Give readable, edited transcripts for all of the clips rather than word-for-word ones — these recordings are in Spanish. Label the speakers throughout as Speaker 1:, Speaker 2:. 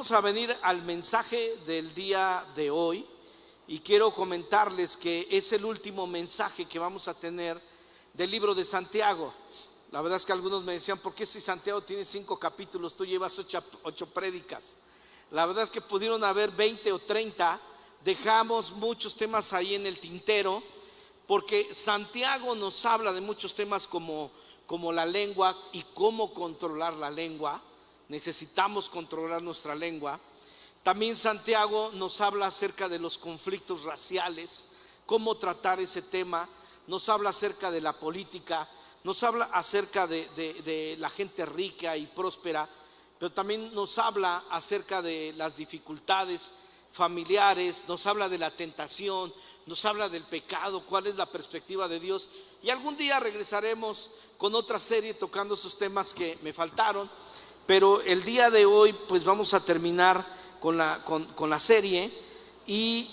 Speaker 1: Vamos a venir al mensaje del día de hoy y quiero comentarles que es el último mensaje que vamos a tener del libro de Santiago. La verdad es que algunos me decían, ¿por qué si Santiago tiene 5 capítulos, tú llevas 8 prédicas? La verdad es que pudieron haber 20 o 30, dejamos muchos temas ahí en el tintero, porque Santiago nos habla de muchos temas como la lengua y cómo controlar la lengua. Necesitamos controlar nuestra lengua. También Santiago nos habla acerca de los conflictos raciales, cómo tratar ese tema. Nos habla acerca de la política, nos habla acerca de la gente rica y próspera, pero también nos habla acerca de las dificultades familiares, nos habla de la tentación, nos habla del pecado, cuál es la perspectiva de Dios. Y algún día regresaremos con otra serie tocando esos temas que me faltaron. Pero el día de hoy pues vamos a terminar con la serie y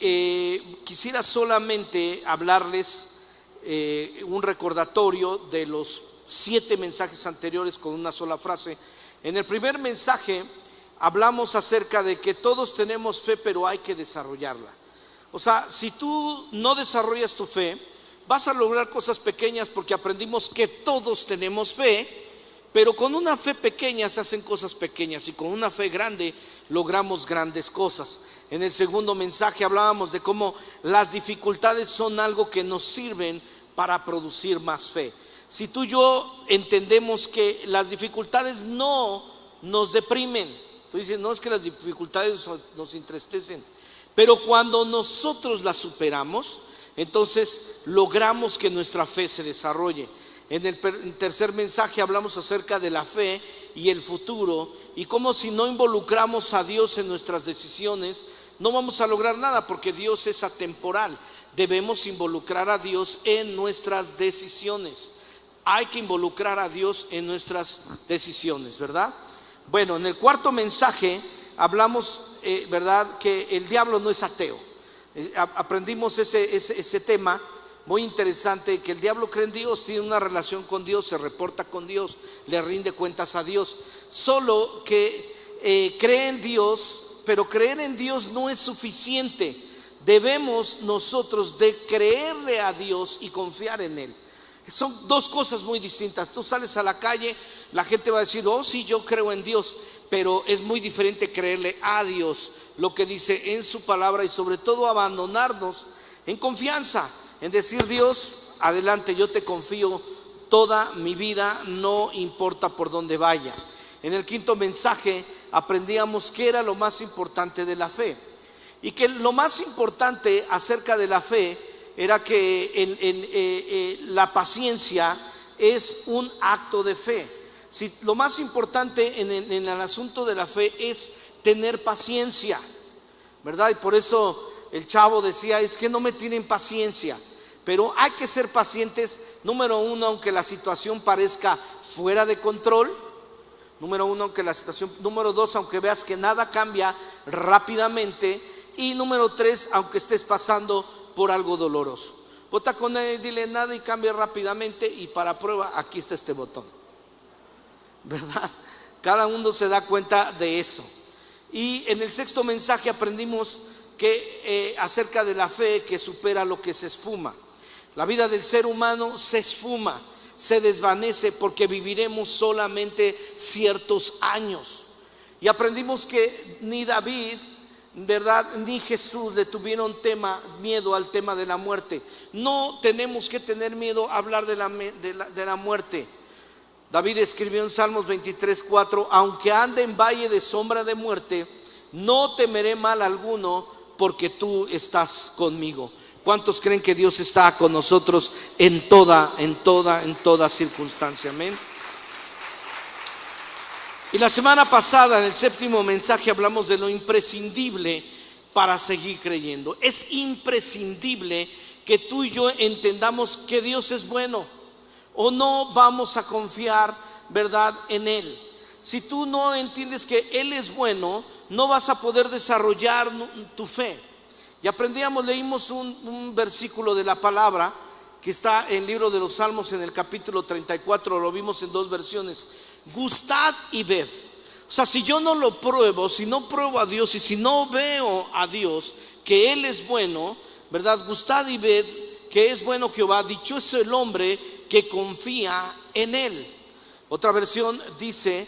Speaker 1: quisiera solamente hablarles un recordatorio de los 7 mensajes anteriores con una sola frase. En el primer mensaje hablamos acerca de que todos tenemos fe, pero hay que desarrollarla. O sea, si tú no desarrollas tu fe, vas a lograr cosas pequeñas, porque aprendimos que todos tenemos fe. Pero con una fe pequeña se hacen cosas pequeñas y con una fe grande logramos grandes cosas. En el segundo mensaje hablábamos de cómo las dificultades son algo que nos sirven para producir más fe. Si tú y yo entendemos que las dificultades no nos deprimen, tú dices, no es que las dificultades nos entristecen, pero cuando nosotros las superamos, entonces logramos que nuestra fe se desarrolle. En el tercer mensaje hablamos acerca de la fe y el futuro y cómo si no involucramos a Dios en nuestras decisiones no vamos a lograr nada, porque Dios es atemporal. Debemos involucrar a Dios en nuestras decisiones. Hay que involucrar a Dios en nuestras decisiones, ¿verdad? Bueno, en el cuarto mensaje hablamos, ¿verdad?, que el diablo no es ateo. Aprendimos ese tema muy interesante, que el diablo cree en Dios, tiene una relación con Dios, se reporta con Dios, le rinde cuentas a Dios. Solo que cree en Dios, pero creer en Dios no es suficiente. Debemos nosotros de creerle a Dios y confiar en Él. Son dos cosas muy distintas. Tú sales a la calle, la gente va a decir, oh sí, yo creo en Dios, pero es muy diferente creerle a Dios lo que dice en su palabra, y sobre todo abandonarnos en confianza, en decir, Dios, adelante, yo te confío toda mi vida, no importa por dónde vaya. En el quinto mensaje aprendíamos qué era lo más importante de la fe, y que lo más importante acerca de la fe era que la paciencia es un acto de fe. Si lo más importante en el asunto de la fe es tener paciencia, ¿verdad? Y por eso el chavo decía, es que no me tienen paciencia. Pero hay que ser pacientes, número uno, aunque la situación parezca fuera de control. Número dos, aunque veas que nada cambia rápidamente. Y número 3, aunque estés pasando por algo doloroso. Vota con él, dile nada y cambia rápidamente, y para prueba, aquí está este botón, ¿verdad? Cada uno se da cuenta de eso. Y en el sexto mensaje aprendimos que acerca de la fe que supera lo que se esfuma. La vida del ser humano se esfuma, se desvanece, porque viviremos solamente ciertos años. Y aprendimos que ni David, ¿verdad?, ni Jesús le tuvieron miedo al tema de la muerte. No tenemos que tener miedo a hablar de la muerte. David escribió en Salmos 23:4, aunque ande en valle de sombra de muerte, no temeré mal alguno, porque tú estás conmigo. ¿Cuántos creen que Dios está con nosotros en toda circunstancia? Amén. Y la semana pasada, en el séptimo mensaje, hablamos de lo imprescindible para seguir creyendo. Es imprescindible que tú y yo entendamos que Dios es bueno, o no vamos a confiar, ¿verdad?, en Él. Si tú no entiendes que Él es bueno, no vas a poder desarrollar tu fe. Y leímos un versículo de la palabra que está en el libro de los Salmos, en el capítulo 34, lo vimos en 2 versiones. Gustad y ved. O sea, si yo no lo pruebo, si no pruebo a Dios y si no veo a Dios que Él es bueno, ¿verdad? Gustad y ved que es bueno Jehová, dichoso el hombre que confía en Él. Otra versión dice,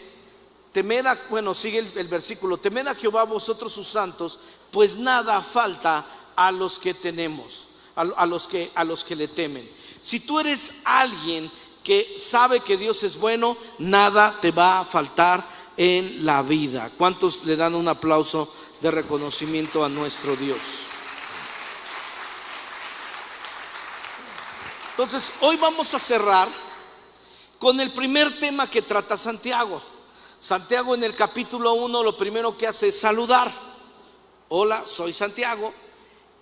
Speaker 1: temed a, bueno, sigue el versículo, temed a Jehová vosotros sus santos, pues nada falta a los que tenemos, a los que le temen. Si tú eres alguien que sabe que Dios es bueno, nada te va a faltar en la vida. ¿Cuántos le dan un aplauso de reconocimiento a nuestro Dios? Entonces, hoy vamos a cerrar con el primer tema que trata Santiago. Santiago en el capítulo 1 lo primero que hace es saludar. Hola, soy Santiago.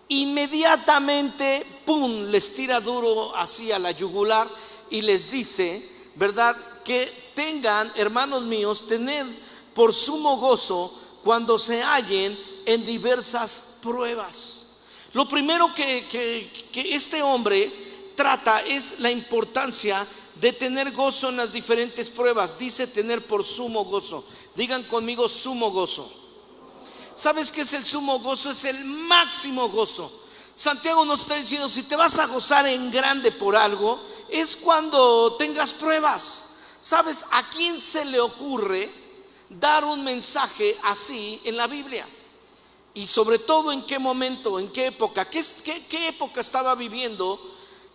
Speaker 1: Inmediatamente, pum, les tira duro así a la yugular y les dice, ¿verdad? Que tengan, hermanos míos, tened por sumo gozo cuando se hallen en diversas pruebas. Lo primero que este hombre trata es la importancia de tener gozo en las diferentes pruebas. Dice tener por sumo gozo. Digan conmigo sumo gozo. ¿Sabes qué es el sumo gozo? Es el máximo gozo. Santiago nos está diciendo, si te vas a gozar en grande por algo, es cuando tengas pruebas. ¿Sabes a quién se le ocurre dar un mensaje así en la Biblia? Y sobre todo, ¿en qué momento, en qué época? ¿Qué época estaba viviendo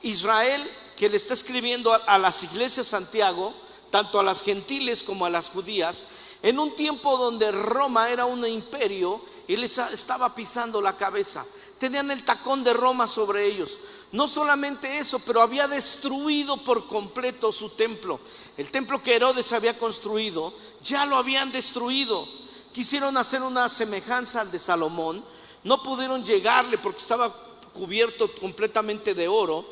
Speaker 1: Israel, que le está escribiendo a las iglesias Santiago, tanto a las gentiles como a las judías, en un tiempo donde Roma era un imperio y les estaba pisando la cabeza? Tenían el tacón de Roma sobre ellos. No solamente eso, pero había destruido por completo su templo. El templo que Herodes había construido, ya lo habían destruido. Quisieron hacer una semejanza al de Salomón, no pudieron llegarle porque estaba cubierto completamente de oro,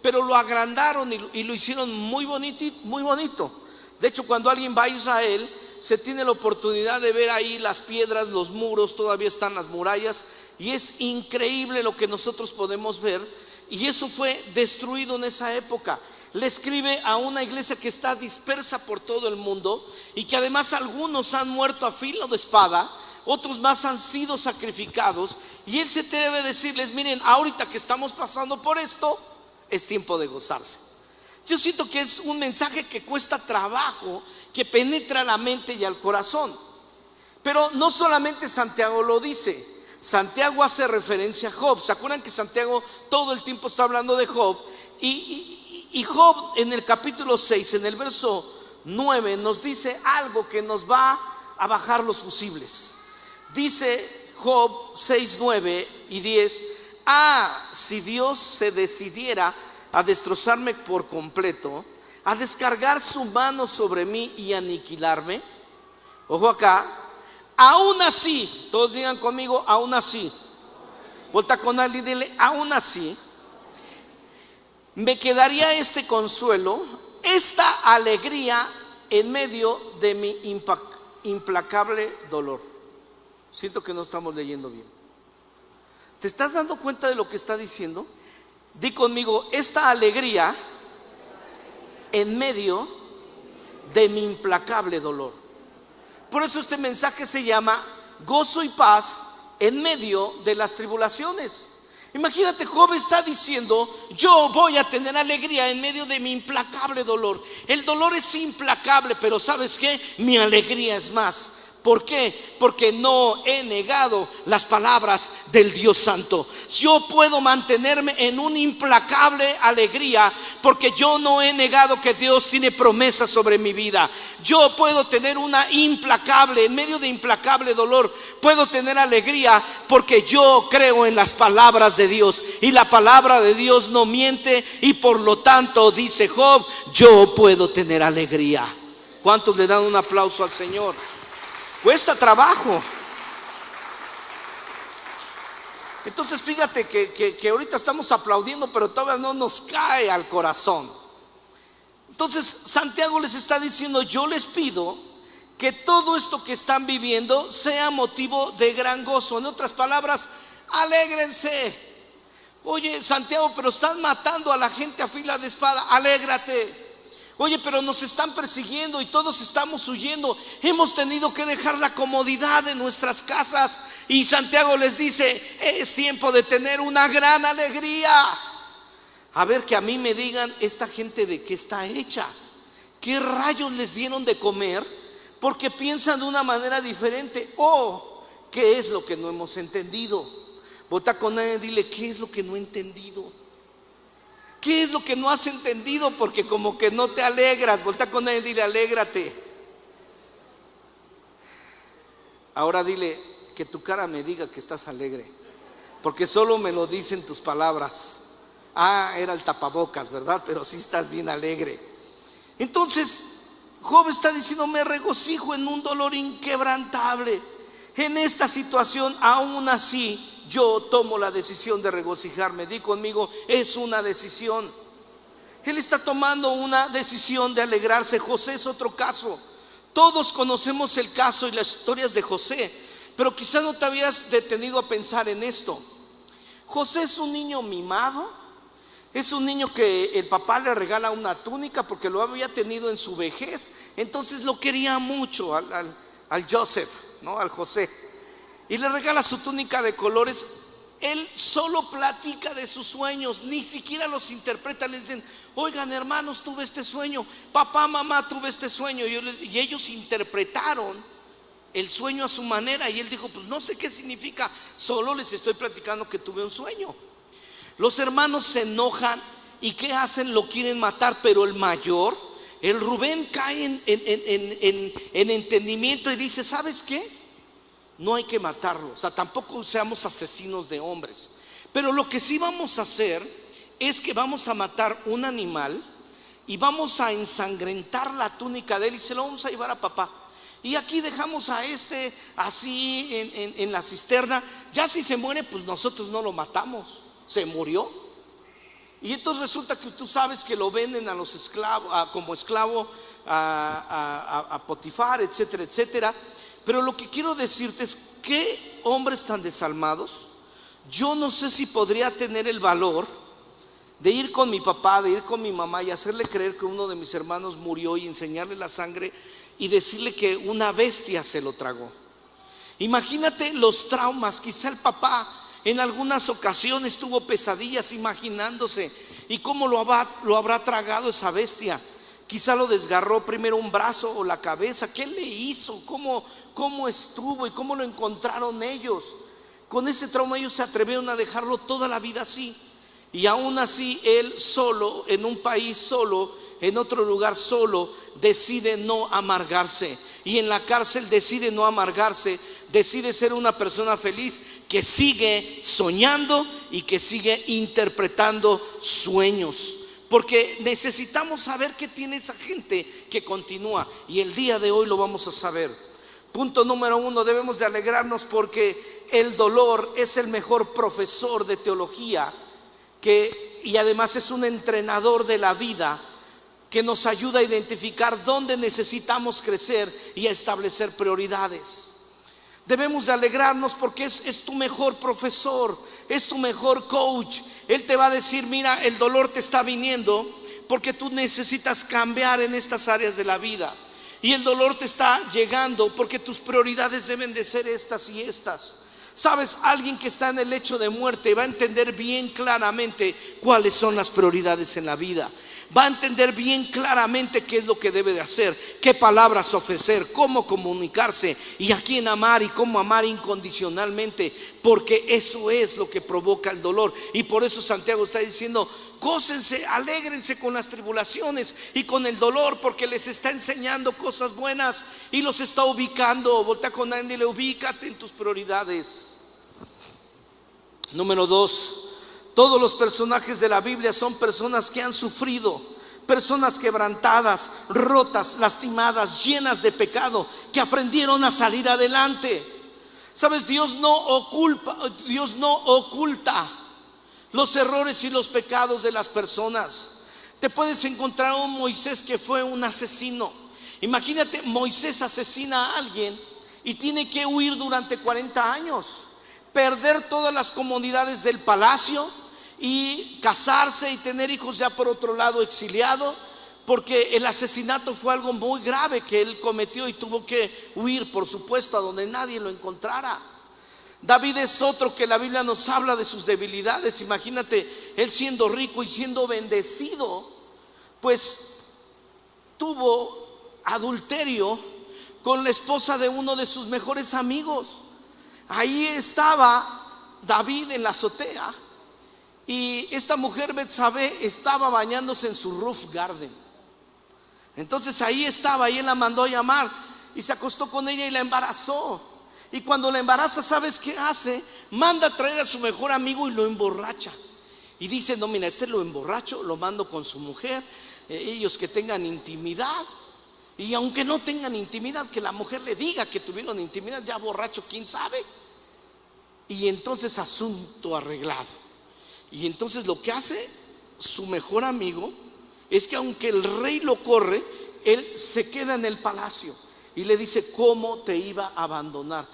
Speaker 1: pero lo agrandaron y lo hicieron muy bonito. De hecho, cuando alguien va a Israel, se tiene la oportunidad de ver ahí las piedras, los muros, todavía están las murallas, y es increíble lo que nosotros podemos ver. Y eso fue destruido en esa época. Le escribe a una iglesia que está dispersa por todo el mundo y que además algunos han muerto a filo de espada, otros más han sido sacrificados, y él se debe decirles, miren, ahorita que estamos pasando por esto, es tiempo de gozarse. Yo siento que es un mensaje que cuesta trabajo, que penetra la mente y al corazón. Pero no solamente Santiago lo dice, Santiago hace referencia a Job. ¿Se acuerdan que Santiago todo el tiempo está hablando de Job? Y Job en el capítulo 6, en el verso 9, nos dice algo que nos va a bajar los fusibles. Dice Job 6, 9 y 10: si Dios se decidiera a destrozarme por completo, a descargar su mano sobre mí y aniquilarme. Ojo acá, aún así, todos digan conmigo, aún así. Volta con alguien y dile, aún así, me quedaría este consuelo, esta alegría en medio de mi implacable dolor. Siento que no estamos leyendo bien. ¿Te estás dando cuenta de lo que está diciendo? Di conmigo, esta alegría en medio de mi implacable dolor. Por eso este mensaje se llama gozo y paz en medio de las tribulaciones. Imagínate, Job está diciendo, yo voy a tener alegría en medio de mi implacable dolor. El dolor es implacable, pero ¿sabes qué? Mi alegría es más. ¿Por qué? Porque no he negado las palabras del Dios Santo. Yo puedo mantenerme en una implacable alegría porque yo no he negado que Dios tiene promesas sobre mi vida. Yo puedo tener una implacable, en medio de implacable dolor, puedo tener alegría porque yo creo en las palabras de Dios. Y la palabra de Dios no miente, y por lo tanto, dice Job, yo puedo tener alegría. ¿Cuántos le dan un aplauso al Señor? Cuesta trabajo. Entonces fíjate que ahorita estamos aplaudiendo, pero todavía no nos cae al corazón. Entonces Santiago les está diciendo, yo les pido que todo esto que están viviendo sea motivo de gran gozo. En otras palabras, alégrense. Oye, Santiago, pero están matando a la gente a fila de espada. Alégrate. Oye, pero nos están persiguiendo y todos estamos huyendo. Hemos tenido que dejar la comodidad de nuestras casas. Y Santiago les dice, es tiempo de tener una gran alegría. A ver, que a mí me digan, esta gente de qué está hecha, qué rayos les dieron de comer, porque piensan de una manera diferente. O qué es lo que no hemos entendido. Voltea con él y dile, ¿qué es lo que no he entendido? ¿Qué es lo que no has entendido? Porque como que no te alegras. Voltea con él y dile, alégrate. Ahora dile, que tu cara me diga que estás alegre, porque solo me lo dicen tus palabras. Era el tapabocas, ¿verdad? Pero sí estás bien alegre. Entonces Job está diciendo, me regocijo en un dolor inquebrantable. En esta situación, aún así, yo tomo la decisión de regocijarme. Di conmigo, es una decisión. Él está tomando una decisión de alegrarse. José es otro caso. Todos conocemos el caso y las historias de José, pero quizá no te habías detenido a pensar en esto. José es un niño mimado. Es un niño que el papá le regala una túnica porque lo había tenido en su vejez. Entonces lo quería mucho al Joseph, ¿no? Al José. Y le regala su túnica de colores. Él solo platica de sus sueños, ni siquiera los interpreta. Le dicen, oigan hermanos, tuve este sueño. Papá, mamá, tuve este sueño. Y ellos interpretaron el sueño a su manera. Y él dijo, pues no sé qué significa, solo les estoy platicando que tuve un sueño. Los hermanos se enojan y ¿qué hacen? Lo quieren matar. Pero el mayor, el Rubén, cae en entendimiento y dice, ¿sabes qué? No hay que matarlo. O sea, tampoco seamos asesinos de hombres. Pero lo que sí vamos a hacer es que vamos a matar un animal y vamos a ensangrentar la túnica de él y se lo vamos a llevar a papá. Y aquí dejamos a este así en la cisterna. Ya si se muere, pues nosotros no lo matamos. Se murió. Y entonces resulta que tú sabes que lo venden a los esclavos, como esclavo a Potifar, etcétera, etcétera. Pero lo que quiero decirte es, ¿qué hombres tan desalmados? Yo no sé si podría tener el valor de ir con mi papá, de ir con mi mamá y hacerle creer que uno de mis hermanos murió y enseñarle la sangre y decirle que una bestia se lo tragó. Imagínate los traumas. Quizá el papá en algunas ocasiones tuvo pesadillas imaginándose y cómo lo habrá tragado esa bestia. Quizá lo desgarró primero un brazo o la cabeza. ¿Qué le hizo? ¿Cómo estuvo y cómo lo encontraron ellos? Con ese trauma ellos se atrevieron a dejarlo toda la vida así. Y aún así él solo, en un país solo, en otro lugar solo, decide no amargarse. Y en la cárcel decide no amargarse, decide ser una persona feliz que sigue soñando y que sigue interpretando sueños. Porque necesitamos saber qué tiene esa gente que continúa. Y el día de hoy lo vamos a saber. Punto número 1, debemos de alegrarnos porque el dolor es el mejor profesor de teología y además es un entrenador de la vida que nos ayuda a identificar dónde necesitamos crecer y a establecer prioridades. Debemos de alegrarnos porque es tu mejor profesor, es tu mejor coach. Él te va a decir, mira, el dolor te está viniendo porque tú necesitas cambiar en estas áreas de la vida. Y el dolor te está llegando porque tus prioridades deben de ser estas y estas. Sabes, alguien que está en el lecho de muerte va a entender bien claramente cuáles son las prioridades en la vida. Va a entender bien claramente qué es lo que debe de hacer, qué palabras ofrecer, cómo comunicarse y a quién amar y cómo amar incondicionalmente, porque eso es lo que provoca el dolor. Y por eso Santiago está diciendo, gócense, alégrense con las tribulaciones y con el dolor, porque les está enseñando cosas buenas y los está ubicando. Voltea con alguien y dile, ubícate en tus prioridades. Número 2, todos los personajes de la Biblia son personas que han sufrido, personas quebrantadas, rotas, lastimadas, llenas de pecado, que aprendieron a salir adelante. Sabes, Dios no oculta los errores y los pecados de las personas. Te puedes encontrar a un Moisés que fue un asesino. Imagínate, Moisés asesina a alguien y tiene que huir durante 40 años, perder todas las comodidades del palacio y casarse y tener hijos ya por otro lado exiliado, porque el asesinato fue algo muy grave que él cometió y tuvo que huir, por supuesto, a donde nadie lo encontrara. David es otro que la Biblia nos habla de sus debilidades. Imagínate, él siendo rico y siendo bendecido, pues tuvo adulterio con la esposa de uno de sus mejores amigos. Ahí estaba David en la azotea y esta mujer Betsabé estaba bañándose en su roof garden. Entonces ahí estaba, y él la mandó a llamar y se acostó con ella y la embarazó. Y cuando la embaraza, ¿sabes qué hace? Manda a traer a su mejor amigo y lo emborracha. Y dice, no, mira, lo emborracho, lo mando con su mujer, ellos que tengan intimidad. Y aunque no tengan intimidad, que la mujer le diga que tuvieron intimidad, ya borracho, quién sabe. Y entonces asunto arreglado. Y entonces lo que hace su mejor amigo es que aunque el rey lo corre, él se queda en el palacio y le dice, ¿cómo te iba a abandonar?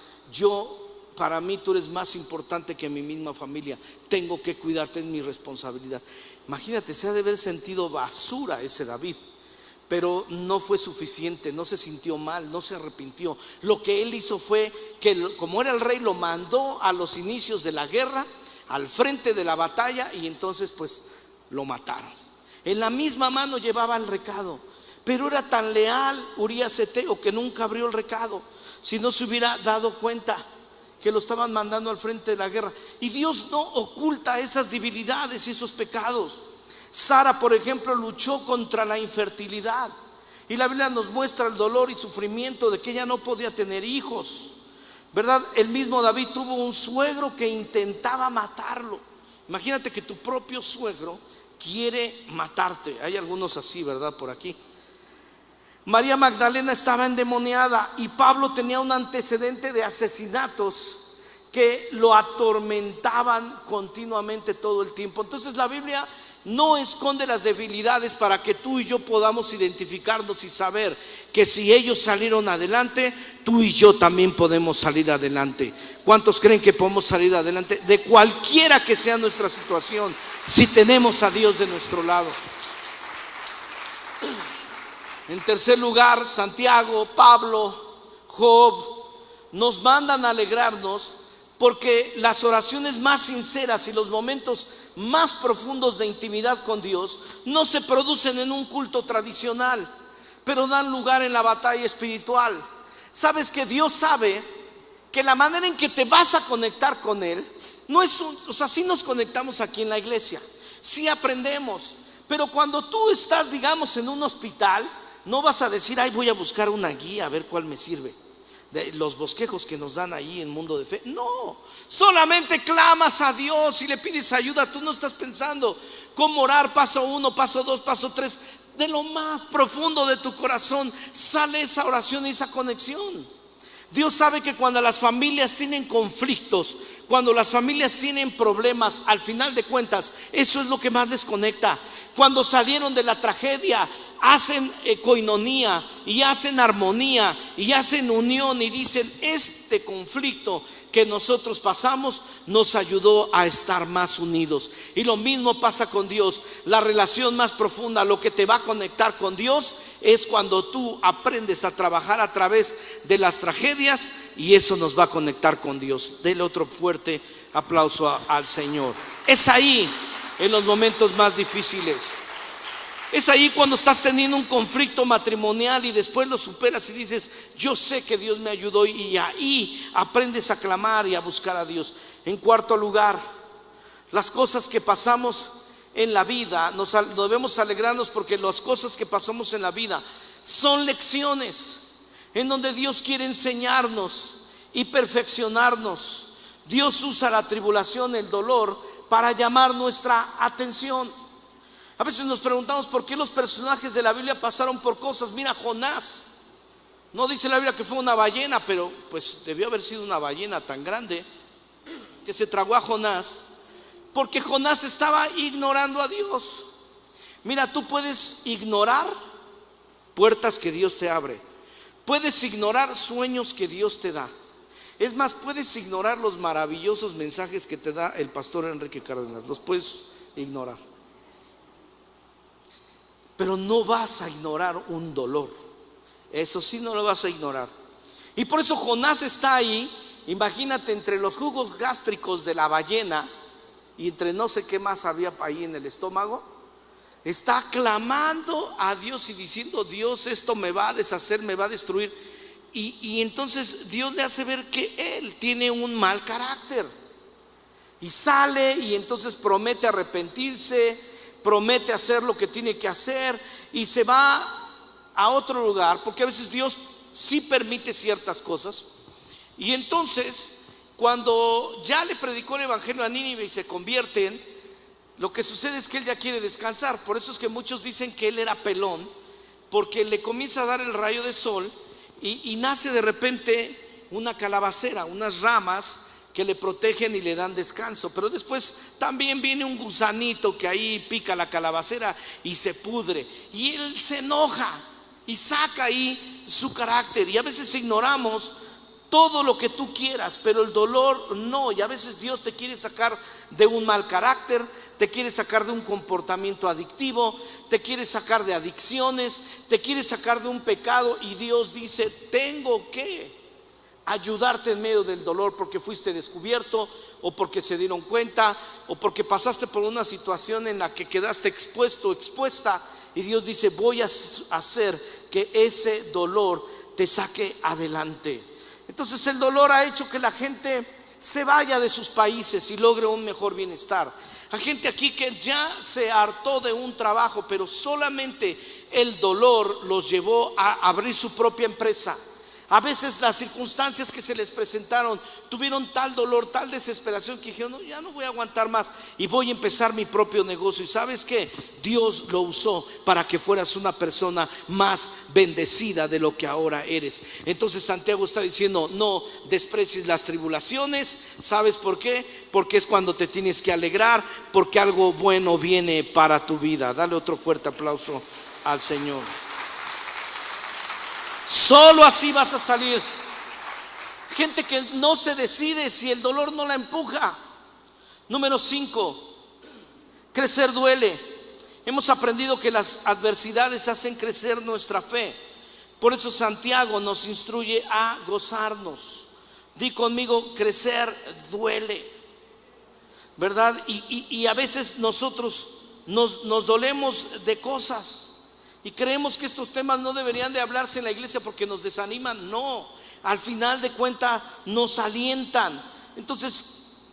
Speaker 1: Para mí tú eres más importante que mi misma familia, tengo que cuidarte, es mi responsabilidad. Imagínate, se ha de haber sentido basura ese David, pero no fue suficiente, no se sintió mal, no se arrepintió. Lo que él hizo fue que, como era el rey, lo mandó a los inicios de la guerra, al frente de la batalla, y entonces pues lo mataron. En la misma mano llevaba el recado, pero era tan leal Urías Eteo que nunca abrió el recado. Si no se hubiera dado cuenta que lo estaban mandando al frente de la guerra. Y Dios no oculta esas debilidades y esos pecados. Sara, por ejemplo, luchó contra la infertilidad, y la Biblia nos muestra el dolor y sufrimiento de que ella no podía tener hijos, ¿verdad? El mismo David tuvo un suegro que intentaba matarlo. Imagínate que tu propio suegro quiere matarte. Hay algunos así, ¿verdad? Por aquí. María Magdalena estaba endemoniada y Pablo tenía un antecedente de asesinatos que lo atormentaban continuamente todo el tiempo. Entonces la Biblia no esconde las debilidades para que tú y yo podamos identificarnos y saber que si ellos salieron adelante, tú y yo también podemos salir adelante. ¿Cuántos creen que podemos salir adelante de cualquiera que sea nuestra situación si tenemos a Dios de nuestro lado? En tercer lugar, Santiago, Pablo, Job nos mandan a alegrarnos porque las oraciones más sinceras y los momentos más profundos de intimidad con Dios no se producen en un culto tradicional, pero dan lugar en la batalla espiritual. Sabes que Dios sabe que la manera en que te vas a conectar con Él no es sí nos conectamos aquí en la iglesia, sí aprendemos, pero cuando tú estás, digamos, en un hospital, no vas a decir, ay, voy a buscar una guía a ver cuál me sirve, de los bosquejos que nos dan ahí en Mundo de Fe. No, solamente clamas a Dios y le pides ayuda. Tú no estás pensando cómo orar, paso 1, paso 2, paso 3. De lo más profundo de tu corazón sale esa oración y esa conexión. Dios sabe que cuando las familias tienen conflictos, cuando las familias tienen problemas, al final de cuentas, eso es lo que más les conecta. Cuando salieron de la tragedia, hacen coinonía y hacen armonía y hacen unión y dicen, este conflicto que nosotros pasamos nos ayudó a estar más unidos. Y lo mismo pasa con Dios. La relación más profunda, lo que te va a conectar con Dios, es cuando tú aprendes a trabajar a través de las tragedias, y eso nos va a conectar con Dios. Dele otro fuerte aplauso al Señor. Es ahí, en los momentos más difíciles. Es ahí cuando estás teniendo un conflicto matrimonial y después lo superas y dices, yo sé que Dios me ayudó, y ahí aprendes a clamar y a buscar a Dios. En cuarto lugar, las cosas que pasamos en la vida, debemos alegrarnos porque las cosas que pasamos en la vida son lecciones en donde Dios quiere enseñarnos y perfeccionarnos. Dios usa la tribulación, el dolor, para llamar nuestra atención. A veces nos preguntamos por qué los personajes de la Biblia pasaron por cosas. Mira, Jonás, no dice la Biblia que fue una ballena, pero pues debió haber sido una ballena tan grande que se tragó a Jonás, porque Jonás estaba ignorando a Dios. Mira, tú puedes ignorar puertas que Dios te abre, puedes ignorar sueños que Dios te da. Es más, puedes ignorar los maravillosos mensajes que te da el pastor Enrique Cárdenas, los puedes ignorar. pero no vas a ignorar un dolor. Eso sí, no lo vas a ignorar. Y por eso Jonás está ahí. Imagínate, entre los jugos gástricos de la ballena y entre no sé qué más había ahí en el estómago, está clamando a Dios y diciendo: Dios, esto me va a deshacer, me va a destruir. Y entonces Dios le hace ver que él tiene un mal carácter. Y sale y entonces promete arrepentirse, promete hacer lo que tiene que hacer y se va a otro lugar, porque a veces Dios sí permite ciertas cosas. Y entonces, cuando ya le predicó el evangelio a Nínive y se convierten, lo que sucede es que él ya quiere descansar. Por eso es que muchos dicen que él era pelón, porque le comienza a dar el rayo de sol y nace de repente una calabacera, unas ramas que le protegen y le dan descanso. Pero después también viene un gusanito que ahí pica la calabacera y se pudre, y él se enoja y saca ahí su carácter. Y a veces ignoramos todo lo que tú quieras, pero el dolor no. Y a veces Dios te quiere sacar de un mal carácter, te quiere sacar de un comportamiento adictivo, te quiere sacar de adicciones, te quiere sacar de un pecado. Y Dios dice: tengo que ayudarte en medio del dolor, porque fuiste descubierto, o porque se dieron cuenta, o porque pasaste por una situación en la que quedaste expuesto, expuesta. Y Dios dice: voy a hacer que ese dolor te saque adelante. Entonces el dolor ha hecho que la gente se vaya de sus países y logre un mejor bienestar. Hay gente aquí que ya se hartó de un trabajo, pero solamente el dolor los llevó a abrir su propia empresa. A veces las circunstancias que se les presentaron tuvieron tal dolor, tal desesperación, que dijeron: no, ya no voy a aguantar más y voy a empezar mi propio negocio. Y ¿sabes qué? Dios lo usó para que fueras una persona más bendecida de lo que ahora eres. Entonces Santiago está diciendo: no desprecies las tribulaciones. ¿Sabes por qué? Porque es cuando te tienes que alegrar, porque algo bueno viene para tu vida. Dale otro fuerte aplauso al Señor. Solo así vas a salir. Gente que no se decide si el dolor no la empuja. Número 5, crecer duele. Hemos aprendido que las adversidades hacen crecer nuestra fe. Por eso Santiago nos instruye a gozarnos. Di conmigo: crecer duele, ¿verdad? Y a veces nosotros nos dolemos de cosas y creemos que estos temas no deberían de hablarse en la iglesia porque nos desaniman. No, al final de cuentas nos alientan. Entonces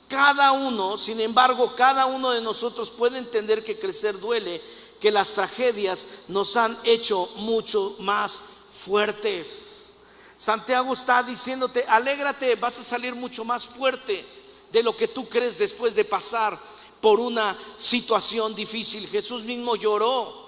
Speaker 1: cada uno, sin embargo, cada uno de nosotros puede entender que crecer duele, que las tragedias nos han hecho mucho más fuertes. Santiago está diciéndote: alégrate, vas a salir mucho más fuerte de lo que tú crees después de pasar por una situación difícil. Jesús mismo lloró.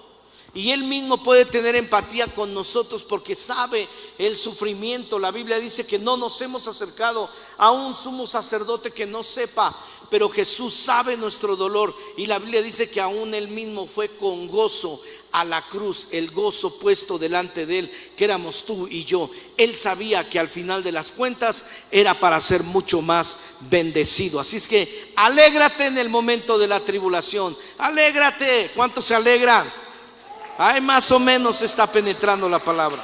Speaker 1: Y Él mismo puede tener empatía con nosotros porque sabe el sufrimiento. La Biblia dice que no nos hemos acercado a un sumo sacerdote que no sepa, pero Jesús sabe nuestro dolor. Y la Biblia dice que aún Él mismo fue con gozo a la cruz, el gozo puesto delante de Él, que éramos tú y yo. Él sabía que al final de las cuentas era para ser mucho más bendecido. Así es que alégrate en el momento de la tribulación. Alégrate. ¿Cuántos se alegran? Ay, más o menos está penetrando la palabra.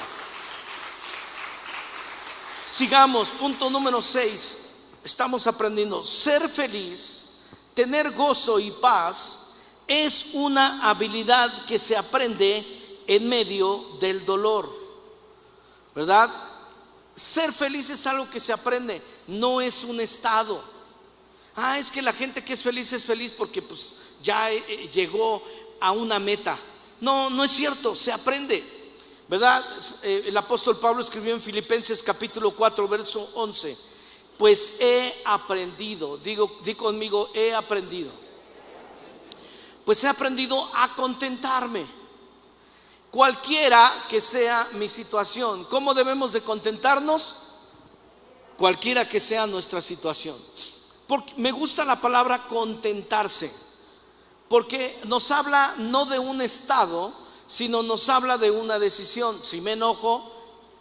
Speaker 1: Sigamos, punto número 6. Estamos aprendiendo: ser feliz, tener gozo y paz es una habilidad que se aprende en medio del dolor, ¿verdad? Ser feliz es algo que se aprende, no es un estado. Es que la gente que es feliz porque pues ya llegó a una meta. No, no es cierto, se aprende, ¿verdad? El apóstol Pablo escribió en Filipenses capítulo 4 verso 11: pues he aprendido, di conmigo, he aprendido. Pues he aprendido a contentarme, cualquiera que sea mi situación. ¿Cómo debemos de contentarnos? Cualquiera que sea nuestra situación. Porque me gusta la palabra contentarse, porque nos habla no de un estado, sino nos habla de una decisión. Si me enojo,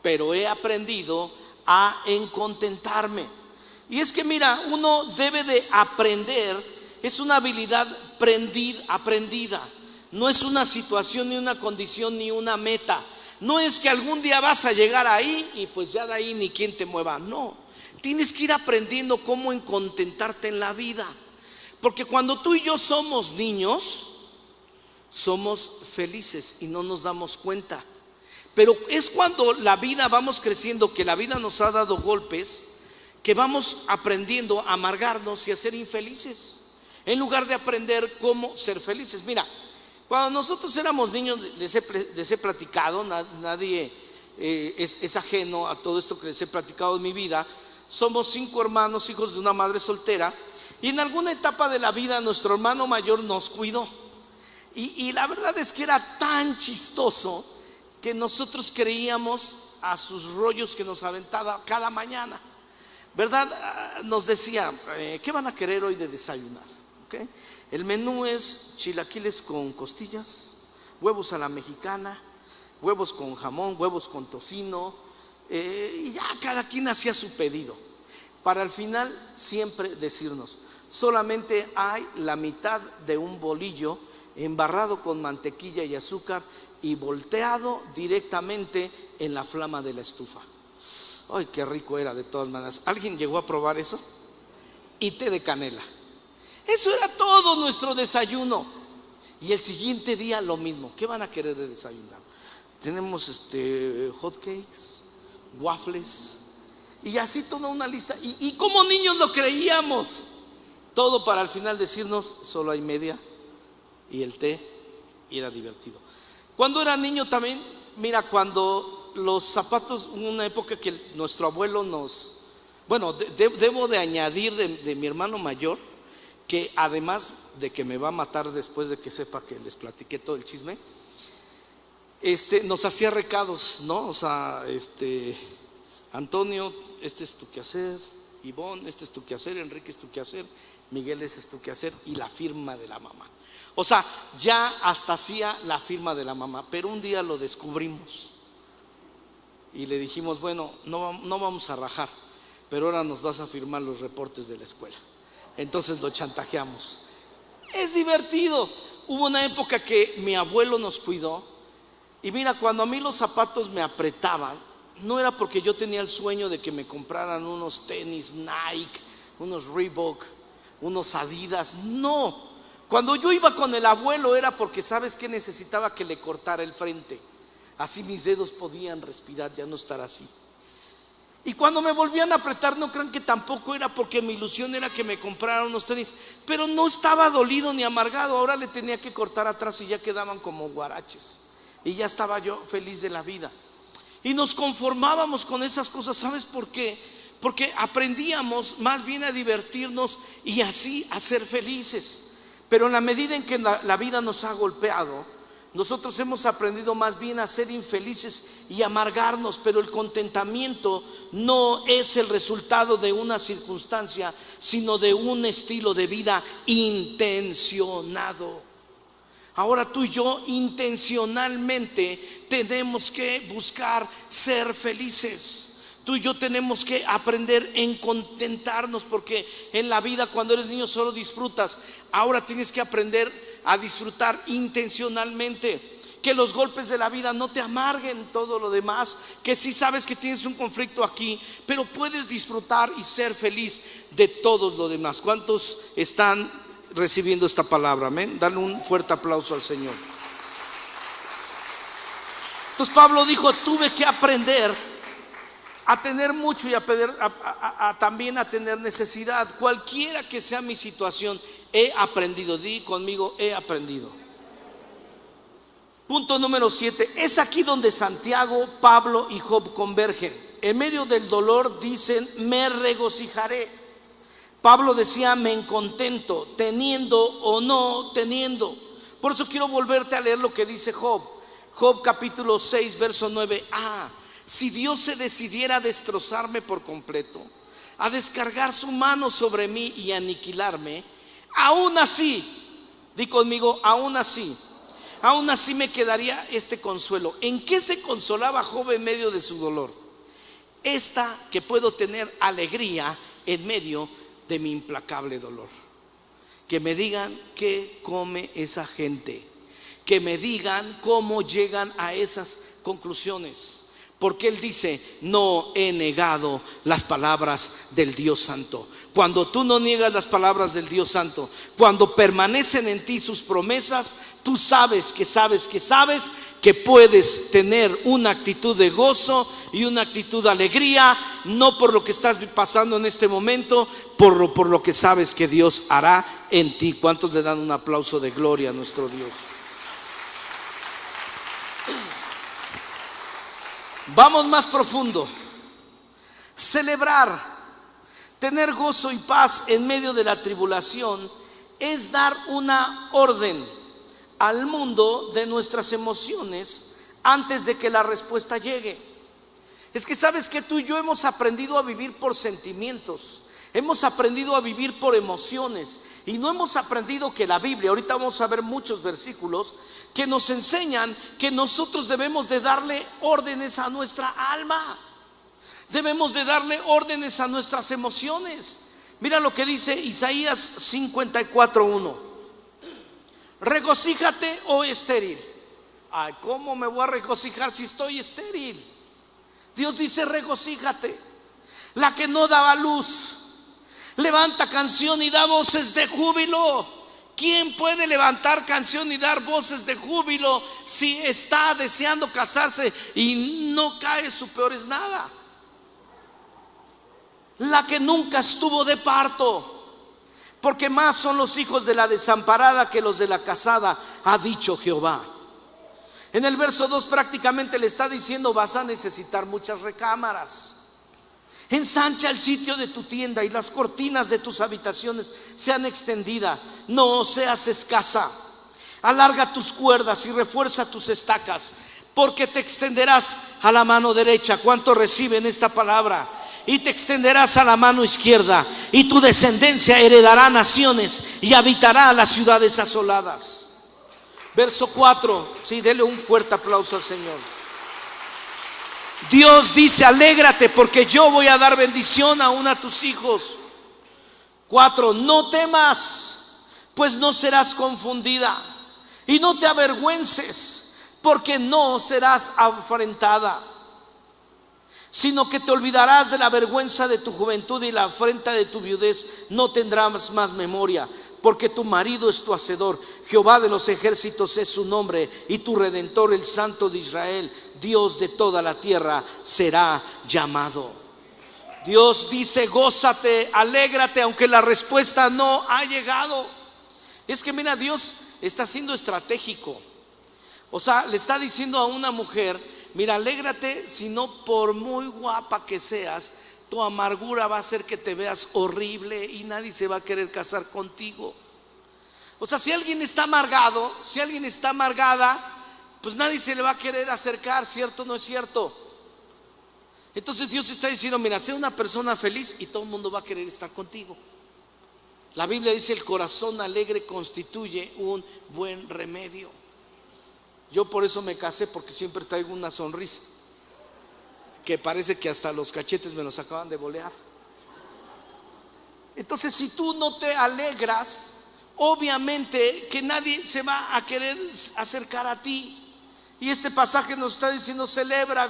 Speaker 1: pero he aprendido a contentarme. Y es que mira, uno debe de aprender, es una habilidad aprendida. no es una situación, ni una condición, ni una meta. No es que algún día vas a llegar ahí y pues ya de ahí ni quien te mueva. No, tienes que ir aprendiendo cómo contentarte en la vida. Porque cuando tú y yo somos niños, somos felices y no nos damos cuenta. Pero es cuando la vida vamos creciendo, que la vida nos ha dado golpes, que vamos aprendiendo a amargarnos y a ser infelices, en lugar de aprender cómo ser felices. Mira, cuando nosotros éramos niños, les he platicado, nadie es ajeno a todo esto que les he platicado en mi vida. Somos 5 hermanos, hijos de una madre soltera, y en alguna etapa de la vida nuestro hermano mayor nos cuidó. Y la verdad es que era tan chistoso que nosotros creíamos a sus rollos que nos aventaba cada mañana, ¿verdad? Nos decía, ¿qué van a querer hoy de desayunar? ¿Okay? El menú es chilaquiles con costillas, huevos a la mexicana, huevos con jamón, huevos con tocino, y ya cada quien hacía su pedido, para al final siempre decirnos, solamente hay la mitad de un bolillo embarrado con mantequilla y azúcar y volteado directamente en la flama de la estufa. Ay, qué rico era de todas maneras. ¿Alguien llegó a probar eso? Y té de canela. Eso era todo nuestro desayuno. Y el siguiente día lo mismo. ¿Qué van a querer de desayunar? Tenemos hot cakes, waffles, y así toda una lista. Y como niños lo creíamos. Todo para al final decirnos, solo hay media y el té, y era divertido. Cuando era niño también, mira, cuando los zapatos, hubo una época que nuestro abuelo nos, bueno, debo de añadir de mi hermano mayor, que además de que me va a matar después de que sepa que les platiqué todo el chisme, nos hacía recados, ¿no? O sea, Antonio, este es tu quehacer, Ivonne, este es tu quehacer, Enrique es tu quehacer, Miguel, este es tu quehacer, y la firma de la mamá. O sea, ya hasta hacía la firma de la mamá. Pero un día lo descubrimos y le dijimos, bueno, no vamos a rajar, pero ahora nos vas a firmar los reportes de la escuela. Entonces lo chantajeamos. Es divertido. Hubo una época que mi abuelo nos cuidó, y mira, cuando a mí los zapatos me apretaban, no era porque yo tenía el sueño de que me compraran unos tenis Nike, unos Reebok, unos Adidas. No. Cuando yo iba con el abuelo era porque, ¿sabes qué? Necesitaba que le cortara el frente. Así mis dedos podían respirar, ya no estar así. Y cuando me volvían a apretar, no crean que tampoco era porque mi ilusión era que me compraran unos tenis. Pero no estaba dolido ni amargado. Ahora le tenía que cortar atrás y ya quedaban como guaraches. Y ya estaba yo feliz de la vida. Y nos conformábamos con esas cosas. ¿Sabes por qué? Porque aprendíamos más bien a divertirnos y así a ser felices. Pero en la medida en que la vida nos ha golpeado, nosotros hemos aprendido más bien a ser infelices y amargarnos. Pero el contentamiento no es el resultado de una circunstancia, sino de un estilo de vida intencionado. Ahora tú y yo intencionalmente tenemos que buscar ser felices. Tú y yo tenemos que aprender en contentarnos, porque en la vida cuando eres niño solo disfrutas. Ahora tienes que aprender a disfrutar intencionalmente. Que los golpes de la vida no te amarguen todo lo demás. Que sí sabes que tienes un conflicto aquí, pero puedes disfrutar y ser feliz de todo lo demás. ¿Cuántos están recibiendo esta palabra? Amén. Dale un fuerte aplauso al Señor. Entonces Pablo dijo, tuve que aprender a tener mucho y también a tener necesidad. Cualquiera que sea mi situación, he aprendido. Di conmigo, he aprendido. Punto número 7. Es aquí donde Santiago, Pablo y Job convergen. En medio del dolor dicen, me regocijaré. Pablo decía, me contento, teniendo o no teniendo. Por eso quiero volverte a leer lo que dice Job. Job capítulo 6, verso 9. Si Dios se decidiera a destrozarme por completo, a descargar su mano sobre mí y aniquilarme, aún así, di conmigo, aún así me quedaría este consuelo. ¿En qué se consolaba Job en medio de su dolor? Que puedo tener alegría en medio de mi implacable dolor. Que me digan qué come esa gente, que me digan cómo llegan a esas conclusiones. Porque Él dice: no he negado las palabras del Dios Santo. Cuando tú no niegas las palabras del Dios Santo, cuando permanecen en ti sus promesas, tú sabes que puedes tener una actitud de gozo y una actitud de alegría, no por lo que estás pasando en este momento, por lo que sabes que Dios hará en ti. ¿Cuántos le dan un aplauso de gloria a nuestro Dios? Vamos más profundo. Celebrar, tener gozo y paz en medio de la tribulación, es dar una orden al mundo de nuestras emociones antes de que la respuesta llegue. Es que sabes que tú y yo hemos aprendido a vivir por sentimientos, hemos aprendido a vivir por emociones, y no hemos aprendido que la Biblia, ahorita vamos a ver muchos versículos que nos enseñan que nosotros debemos de darle órdenes a nuestra alma, debemos de darle órdenes a nuestras emociones. Mira lo que dice Isaías 54:1: regocíjate, oh estéril. Ay, ¿cómo me voy a regocijar si estoy estéril? Dios dice: regocíjate. La que no daba luz, levanta canción y da voces de júbilo. ¿Quién puede levantar canción y dar voces de júbilo si está deseando casarse y no cae su peor es nada? La que nunca estuvo de parto, porque más son los hijos de la desamparada que los de la casada, ha dicho Jehová. En el verso 2 prácticamente le está diciendo: vas a necesitar muchas recámaras. Ensancha el sitio de tu tienda y las cortinas de tus habitaciones sean extendidas. No seas escasa. Alarga tus cuerdas y refuerza tus estacas, porque te extenderás a la mano derecha. ¿Cuántos reciben esta palabra? Y te extenderás a la mano izquierda, y tu descendencia heredará naciones y habitará las ciudades asoladas. Verso 4. Sí, dele un fuerte aplauso al Señor. Dios dice: alégrate, porque yo voy a dar bendición aún a tus hijos. 4. No temas, pues no serás confundida, y no te avergüences, porque no serás afrentada, sino que te olvidarás de la vergüenza de tu juventud, y la afrenta de tu viudez no tendrás más memoria. Porque tu marido es tu hacedor, Jehová de los ejércitos es su nombre, y tu redentor, el Santo de Israel, Dios de toda la tierra, será llamado. Dios dice: gózate, alégrate, aunque la respuesta no ha llegado. Es que mira, Dios está siendo estratégico. O sea, le está diciendo a una mujer: mira, alégrate, si no, por muy guapa que seas, tu amargura va a hacer que te veas horrible y nadie se va a querer casar contigo. O sea, si alguien está amargado, si alguien está amargada, pues nadie se le va a querer acercar, ¿cierto o no es cierto? Entonces Dios está diciendo: mira, sé una persona feliz y todo el mundo va a querer estar contigo. La Biblia dice: el corazón alegre constituye un buen remedio. Yo por eso me casé, porque siempre traigo una sonrisa que parece que hasta los cachetes me los acaban de bolear. Entonces, si tú no te alegras, obviamente que nadie se va a querer acercar a ti. Y este pasaje nos está diciendo: celebra,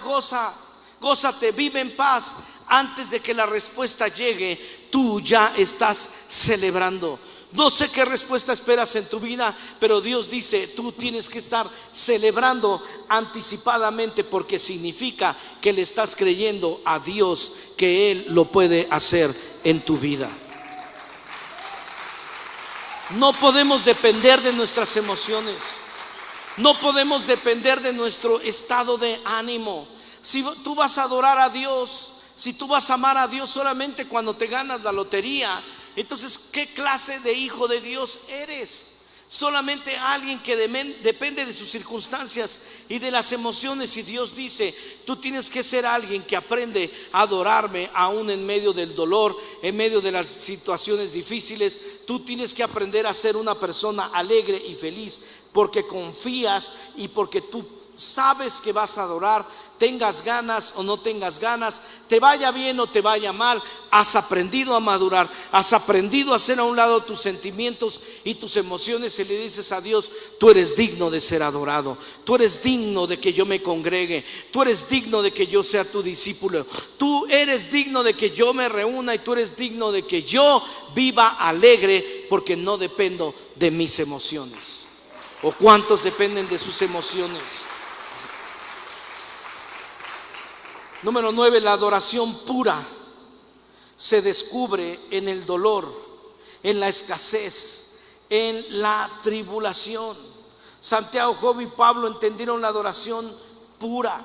Speaker 1: gózate, vive en paz. Antes de que la respuesta llegue, tú ya estás celebrando. No sé qué respuesta esperas en tu vida, pero Dios dice: tú tienes que estar celebrando anticipadamente, porque significa que le estás creyendo a Dios que Él lo puede hacer en tu vida. No podemos depender de nuestras emociones, no podemos depender de nuestro estado de ánimo. Si tú vas a adorar a Dios, si tú vas a amar a Dios solamente cuando te ganas la lotería, entonces, ¿qué clase de hijo de Dios eres? Solamente alguien que depende de sus circunstancias y de las emociones. Y Dios dice: tú tienes que ser alguien que aprende a adorarme aún en medio del dolor, en medio de las situaciones difíciles. Tú tienes que aprender a ser una persona alegre y feliz, porque confías y porque tú sabes que vas a adorar, tengas ganas o no tengas ganas, te vaya bien o te vaya mal, has aprendido a madurar, has aprendido a hacer a un lado tus sentimientos y tus emociones y le dices a Dios: tú eres digno de ser adorado, tú eres digno de que yo me congregue, tú eres digno de que yo sea tu discípulo, tú eres digno de que yo me reúna y tú eres digno de que yo viva alegre, porque no dependo de mis emociones. ¿O cuántos dependen de sus emociones? Número 9, la adoración pura se descubre en el dolor, en la escasez, en la tribulación. Santiago, Job y Pablo entendieron la adoración pura.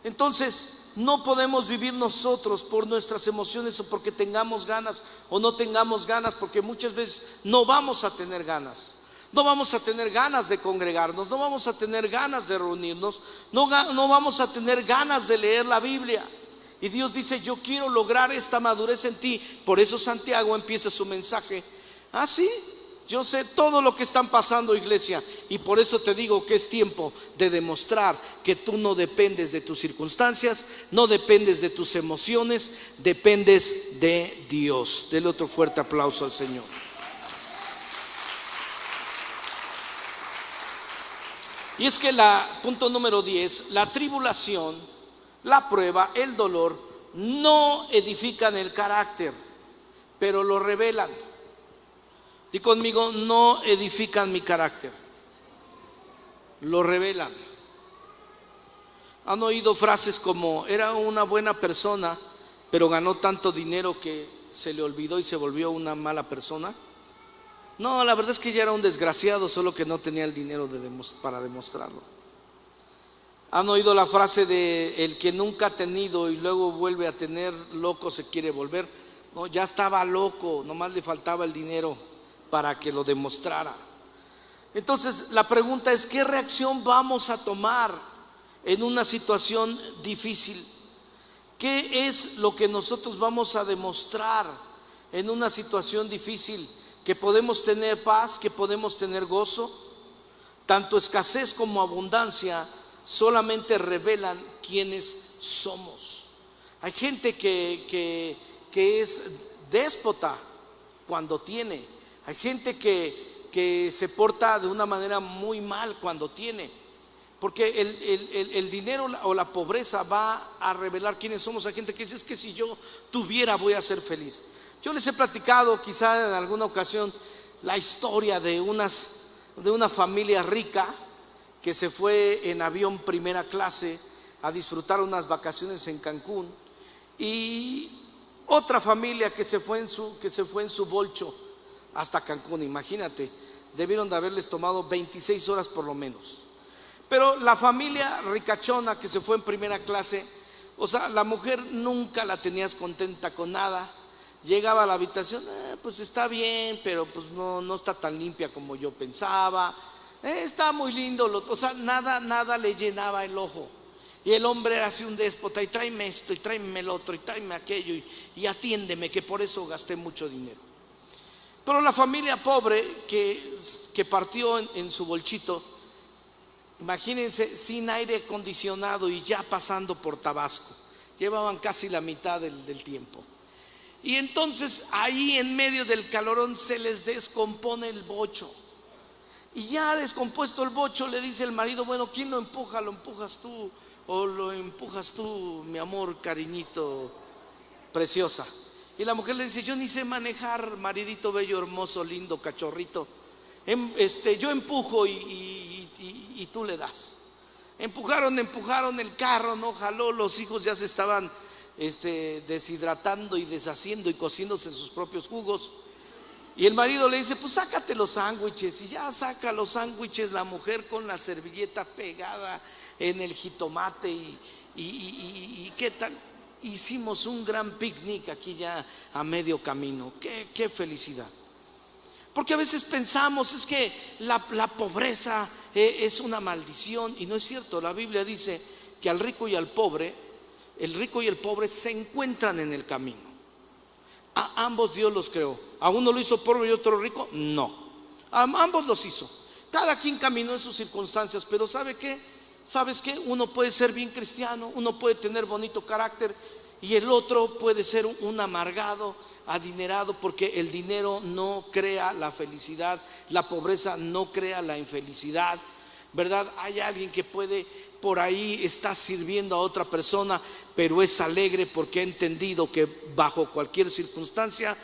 Speaker 1: Entonces, no podemos vivir nosotros por nuestras emociones o porque tengamos ganas o no tengamos ganas, porque muchas veces no vamos a tener ganas. No vamos a tener ganas de congregarnos, no vamos a tener ganas de reunirnos, no vamos a tener ganas de leer la Biblia. Y Dios dice: yo quiero lograr esta madurez en ti. Por eso Santiago empieza su mensaje: sí, yo sé todo lo que están pasando, iglesia, y por eso te digo que es tiempo de demostrar que tú no dependes de tus circunstancias, no dependes de tus emociones, dependes de Dios. Dele otro fuerte aplauso al Señor. Y es que punto número 10, la tribulación, la prueba, el dolor no edifican el carácter, pero lo revelan. Di conmigo: no edifican mi carácter, lo revelan. ¿Han oído frases como: era una buena persona, pero ganó tanto dinero que se le olvidó y se volvió una mala persona? No, la verdad es que ya era un desgraciado, solo que no tenía el dinero para demostrarlo. ¿Han oído la frase de: el que nunca ha tenido y luego vuelve a tener, loco se quiere volver? No, ya estaba loco, nomás le faltaba el dinero para que lo demostrara. Entonces la pregunta es: ¿qué reacción vamos a tomar en una situación difícil? ¿Qué es lo que nosotros vamos a demostrar en una situación difícil? Que podemos tener paz, que podemos tener gozo. Tanto escasez como abundancia solamente revelan quiénes somos. Hay gente que es déspota cuando tiene. Hay gente que se porta de una manera muy mal cuando tiene. Porque el dinero o la pobreza va a revelar quiénes somos. Hay gente que dice: es que si yo tuviera voy a ser feliz. Yo les he platicado quizá en alguna ocasión la historia de una familia rica que se fue en avión primera clase a disfrutar unas vacaciones en Cancún, y otra familia que se fue en su bolcho hasta Cancún. Imagínate, debieron de haberles tomado 26 horas por lo menos. Pero la familia ricachona que se fue en primera clase, o sea, la mujer nunca la tenías contenta con nada. Llegaba a la habitación: pues está bien, pero pues no está tan limpia como yo pensaba. Está muy lindo, o sea, nada le llenaba el ojo. Y el hombre era así un déspota: y tráeme esto, y tráeme el otro, y tráeme aquello, y atiéndeme, que por eso gasté mucho dinero. Pero la familia pobre que partió en su bolchito, imagínense, sin aire acondicionado y ya pasando por Tabasco, llevaban casi la mitad del tiempo. Y entonces ahí en medio del calorón se les descompone el bocho. Y ya descompuesto el bocho, le dice el marido: bueno, ¿quién lo empuja? ¿Lo empujas tú o lo empujas tú, mi amor, cariñito, preciosa? Y la mujer le dice: yo ni sé manejar, maridito bello, hermoso, lindo, cachorrito. Yo empujo y tú le das. Empujaron el carro, no jaló, los hijos ya se estaban deshidratando y deshaciendo y cociéndose en sus propios jugos. Y el marido le dice: pues sácate los sándwiches. Y ya saca los sándwiches la mujer con la servilleta pegada en el jitomate. Y qué tal, hicimos un gran picnic aquí ya a medio camino. Qué felicidad. Porque a veces pensamos: es que la pobreza es una maldición. Y no es cierto. La Biblia dice que al rico y al pobre, el rico y el pobre se encuentran en el camino. A ambos Dios los creó. ¿A uno lo hizo pobre y otro rico? No. A ambos los hizo. Cada quien caminó en sus circunstancias. Pero ¿sabe qué? ¿Sabes qué? Uno puede ser bien cristiano, uno puede tener bonito carácter y el otro puede ser un amargado, adinerado, porque el dinero no crea la felicidad, la pobreza no crea la infelicidad, ¿verdad? Hay alguien que puede por ahí está sirviendo a otra persona, pero es alegre porque ha entendido que bajo cualquier circunstancia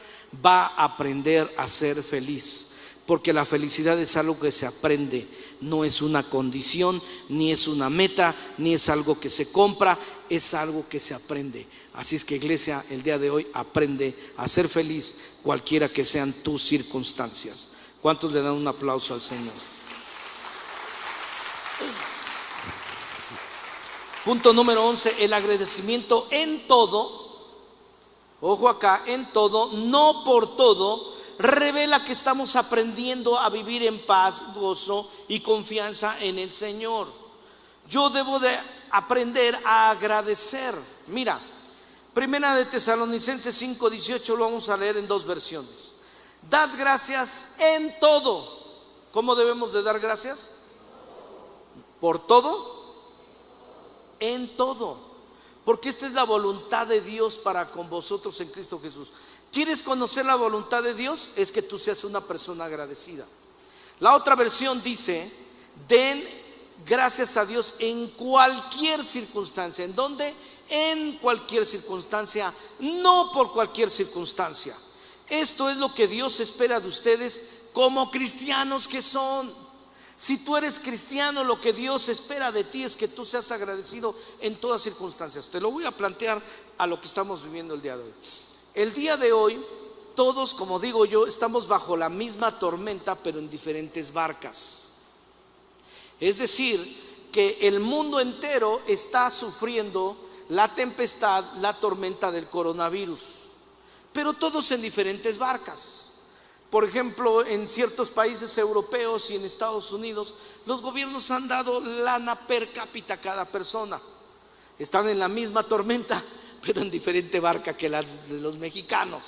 Speaker 1: va a aprender a ser feliz. Porque la felicidad es algo que se aprende, no es una condición, ni es una meta, ni es algo que se compra, es algo que se aprende. Así es que, iglesia, el día de hoy aprende a ser feliz cualquiera que sean tus circunstancias. ¿Cuántos le dan un aplauso al Señor? Punto número 11, el agradecimiento en todo. Ojo acá, en todo, no por todo, revela que estamos aprendiendo a vivir en paz, gozo y confianza en el Señor. Yo debo de aprender a agradecer. Mira, Primera de Tesalonicenses 5:18 lo vamos a leer en dos versiones. Dad gracias en todo. ¿Cómo debemos de dar gracias? ¿Por todo? En todo. Porque esta es la voluntad de Dios para con vosotros en Cristo Jesús. ¿Quieres conocer la voluntad de Dios? Es que tú seas una persona agradecida. La otra versión dice: den gracias a Dios en cualquier circunstancia. ¿En dónde? En cualquier circunstancia, no por cualquier circunstancia. Esto es lo que Dios espera de ustedes como cristianos que son. Si tú eres cristiano, lo que Dios espera de ti es que tú seas agradecido en todas circunstancias. Te lo voy a plantear a lo que estamos viviendo el día de hoy. El día de hoy, todos, como digo yo, estamos bajo la misma tormenta, pero en diferentes barcas. Es decir, que el mundo entero está sufriendo la tempestad, la tormenta del coronavirus, pero todos en diferentes barcas. Por ejemplo, en ciertos países europeos y en Estados Unidos, los gobiernos han dado lana per cápita a cada persona. Están en la misma tormenta, pero en diferente barca que las de los mexicanos.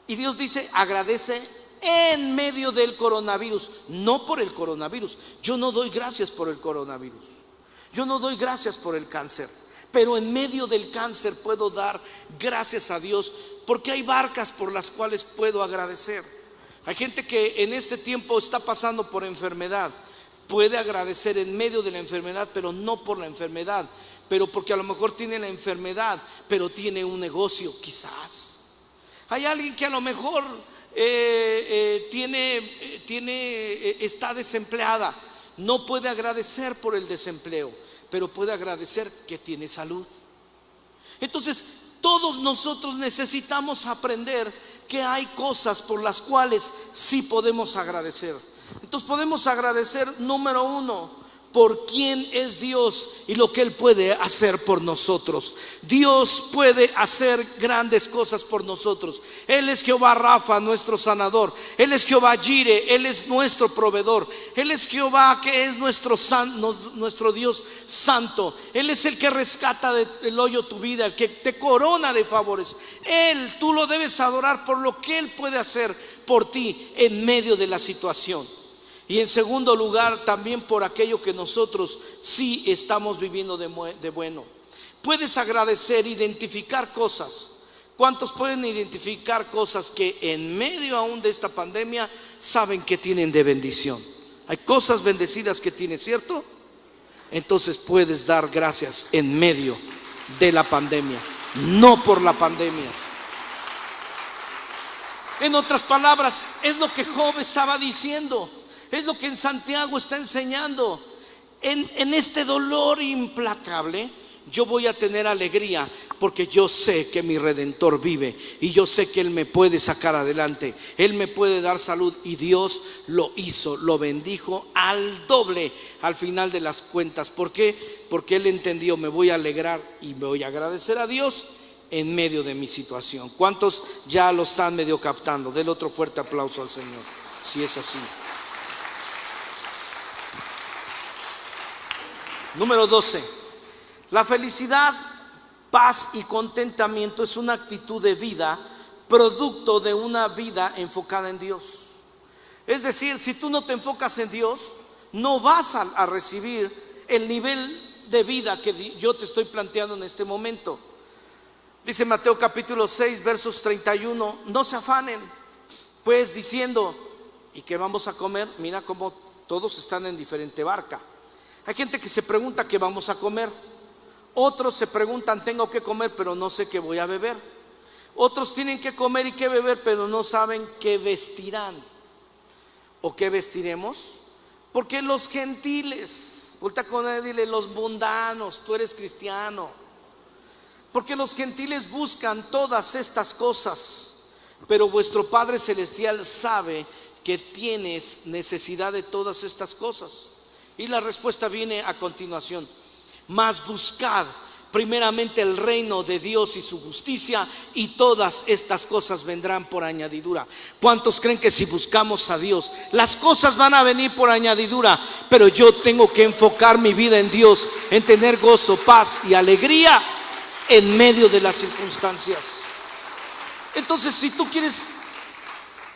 Speaker 1: Y Dios dice: agradece en medio del coronavirus, no por el coronavirus. Yo no doy gracias por el coronavirus, yo no doy gracias por el cáncer, pero en medio del cáncer puedo dar gracias a Dios, porque hay barcas por las cuales puedo agradecer. Hay gente que en este tiempo está pasando por enfermedad, puede agradecer en medio de la enfermedad, pero no por la enfermedad, pero porque a lo mejor tiene la enfermedad, pero tiene un negocio quizás. Hay alguien que a lo mejor está desempleada, no puede agradecer por el desempleo, pero puede agradecer que tiene salud. Entonces, todos nosotros necesitamos aprender que hay cosas por las cuales sí podemos agradecer. Entonces podemos agradecer, número uno, por quién es Dios y lo que Él puede hacer por nosotros. Dios puede hacer grandes cosas por nosotros. Él es Jehová Rafa, nuestro sanador. Él es Jehová Jire, Él es nuestro proveedor. Él es Jehová, que es nuestro Dios santo. Él es el que rescata del hoyo tu vida, el que te corona de favores. Él, tú lo debes adorar por lo que Él puede hacer por ti en medio de la situación. Y en segundo lugar, también por aquello que nosotros sí estamos viviendo de bueno. Puedes agradecer, identificar cosas. ¿Cuántos pueden identificar cosas que en medio aún de esta pandemia saben que tienen de bendición? Hay cosas bendecidas que tienes, ¿cierto? Entonces puedes dar gracias en medio de la pandemia, no por la pandemia. En otras palabras, es lo que Job estaba diciendo. Es lo que en Santiago está enseñando. En este dolor implacable yo voy a tener alegría, porque yo sé que mi Redentor vive y yo sé que Él me puede sacar adelante, Él me puede dar salud, y Dios lo hizo, lo bendijo al doble al final de las cuentas. ¿Por qué? Porque Él entendió: me voy a alegrar y me voy a agradecer a Dios en medio de mi situación. ¿Cuántos ya lo están medio captando? Denle otro fuerte aplauso al Señor, si es así. Número 12. La felicidad, paz y contentamiento es una actitud de vida, producto de una vida enfocada en Dios. Es decir, si tú no te enfocas en Dios, no vas a recibir el nivel de vida que yo te estoy planteando en este momento. Dice Mateo capítulo 6 versos 31, no se afanen pues diciendo, ¿y qué vamos a comer? Mira cómo todos están en diferente barca. Hay gente que se pregunta qué vamos a comer. Otros se preguntan, tengo que comer pero no sé qué voy a beber. Otros tienen que comer y qué beber pero no saben qué vestirán o qué vestiremos. Porque los gentiles, voltea con él, dile, los mundanos, tú eres cristiano. Porque los gentiles buscan todas estas cosas, pero vuestro Padre Celestial sabe que tienes necesidad de todas estas cosas. Y la respuesta viene a continuación. Mas buscad primeramente el reino de Dios y su justicia, y todas estas cosas vendrán por añadidura. ¿Cuántos creen que si buscamos a Dios, las cosas van a venir por añadidura? Pero yo tengo que enfocar mi vida en Dios, en tener gozo, paz y alegría en medio de las circunstancias. Entonces, si tú quieres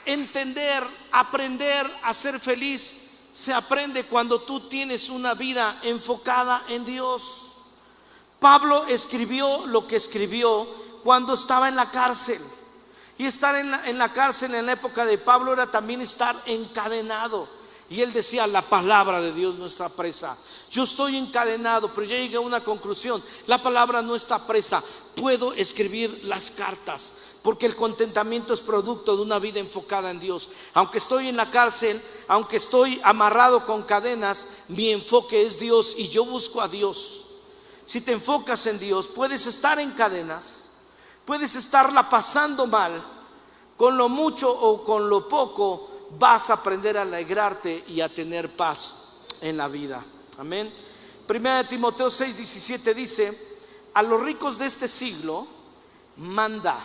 Speaker 1: entender, aprender a ser feliz, se aprende cuando tú tienes una vida enfocada en Dios. Pablo escribió lo que escribió cuando estaba en la cárcel. Y estar en la cárcel en la época de Pablo era también estar encadenado. Y él decía, la palabra de Dios no está presa. Yo estoy encadenado, pero yo llegué a una conclusión. La palabra no está presa. Puedo escribir las cartas, porque el contentamiento es producto de una vida enfocada en Dios. Aunque estoy en la cárcel, aunque estoy amarrado con cadenas, mi enfoque es Dios y yo busco a Dios. Si te enfocas en Dios, puedes estar en cadenas, puedes estarla pasando mal, con lo mucho o con lo poco, vas a aprender a alegrarte y a tener paz en la vida. Amén. Primera de Timoteo 6:17 dice, a los ricos de este siglo manda,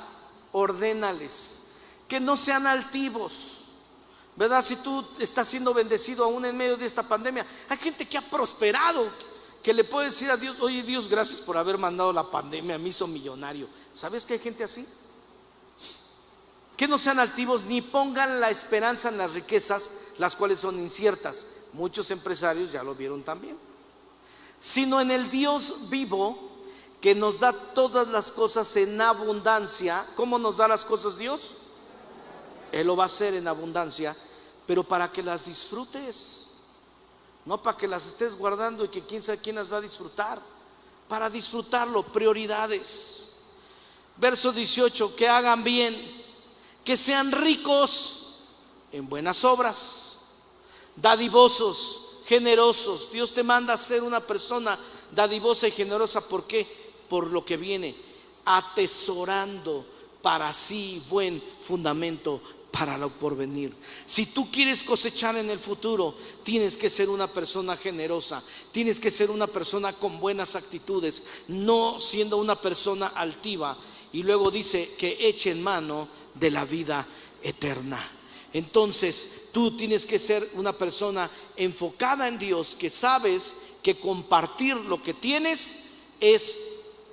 Speaker 1: ordénales, que no sean altivos. ¿Verdad? Si tú estás siendo bendecido aún en medio de esta pandemia, hay gente que ha prosperado, que le puede decir a Dios, oye Dios, gracias por haber mandado la pandemia, me hizo millonario. ¿Sabes que hay gente así? Que no sean altivos ni pongan la esperanza en las riquezas, las cuales son inciertas. Muchos empresarios ya lo vieron también. Sino en el Dios vivo, que nos da todas las cosas en abundancia. ¿Cómo nos da las cosas Dios? Él lo va a hacer en abundancia, pero para que las disfrutes. No para que las estés guardando y que quién sabe quién las va a disfrutar. Para disfrutarlo, prioridades. Verso 18, que hagan bien, que sean ricos en buenas obras, dadivosos, generosos. Dios te manda a ser una persona dadivosa y generosa. ¿Por qué? Por lo que viene, atesorando para sí buen fundamento para lo porvenir. Si tú quieres cosechar en el futuro, tienes que ser una persona generosa, tienes que ser una persona con buenas actitudes, no siendo una persona altiva. Y luego dice que echen mano de la vida eterna. Entonces tú tienes que ser una persona enfocada en Dios, que sabes que compartir lo que tienes es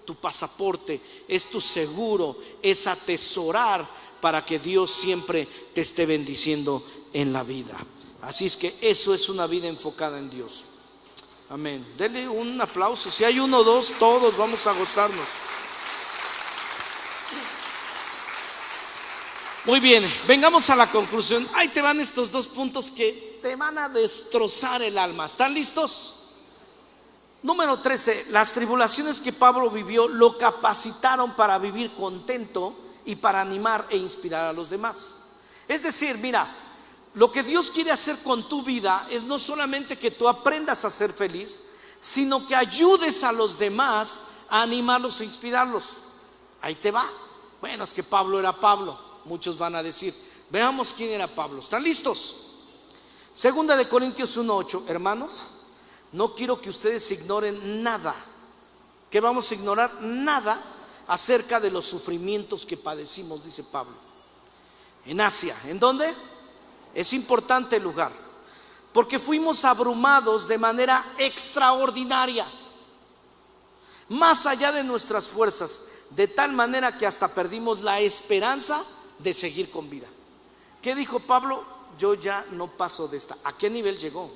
Speaker 1: tu pasaporte, es tu seguro, es atesorar para que Dios siempre te esté bendiciendo en la vida. Así es que eso es una vida enfocada en Dios. Amén. Denle un aplauso. Si hay uno o dos, todos vamos a gozarnos. Muy bien, vengamos a la conclusión. Ahí te van estos dos puntos que te van a destrozar el alma. ¿Están listos? Número 13, las tribulaciones que Pablo vivió lo capacitaron para vivir contento y para animar e inspirar a los demás. Es decir, mira, lo que Dios quiere hacer con tu vida es no solamente que tú aprendas a ser feliz, sino que ayudes a los demás a animarlos e inspirarlos. Ahí te va. Bueno, es que Pablo era Pablo. Muchos van a decir, veamos quién era Pablo. ¿Están listos? Segunda de Corintios 1:8. Hermanos, no quiero que ustedes ignoren nada. ¿Qué vamos a ignorar? Nada acerca de los sufrimientos que padecimos, dice Pablo. En Asia. ¿En dónde? Es importante el lugar, porque fuimos abrumados de manera extraordinaria, más allá de nuestras fuerzas, de tal manera que hasta perdimos la esperanza de seguir con vida. ¿Qué dijo Pablo? Yo ya no paso de esta. ¿A qué nivel llegó?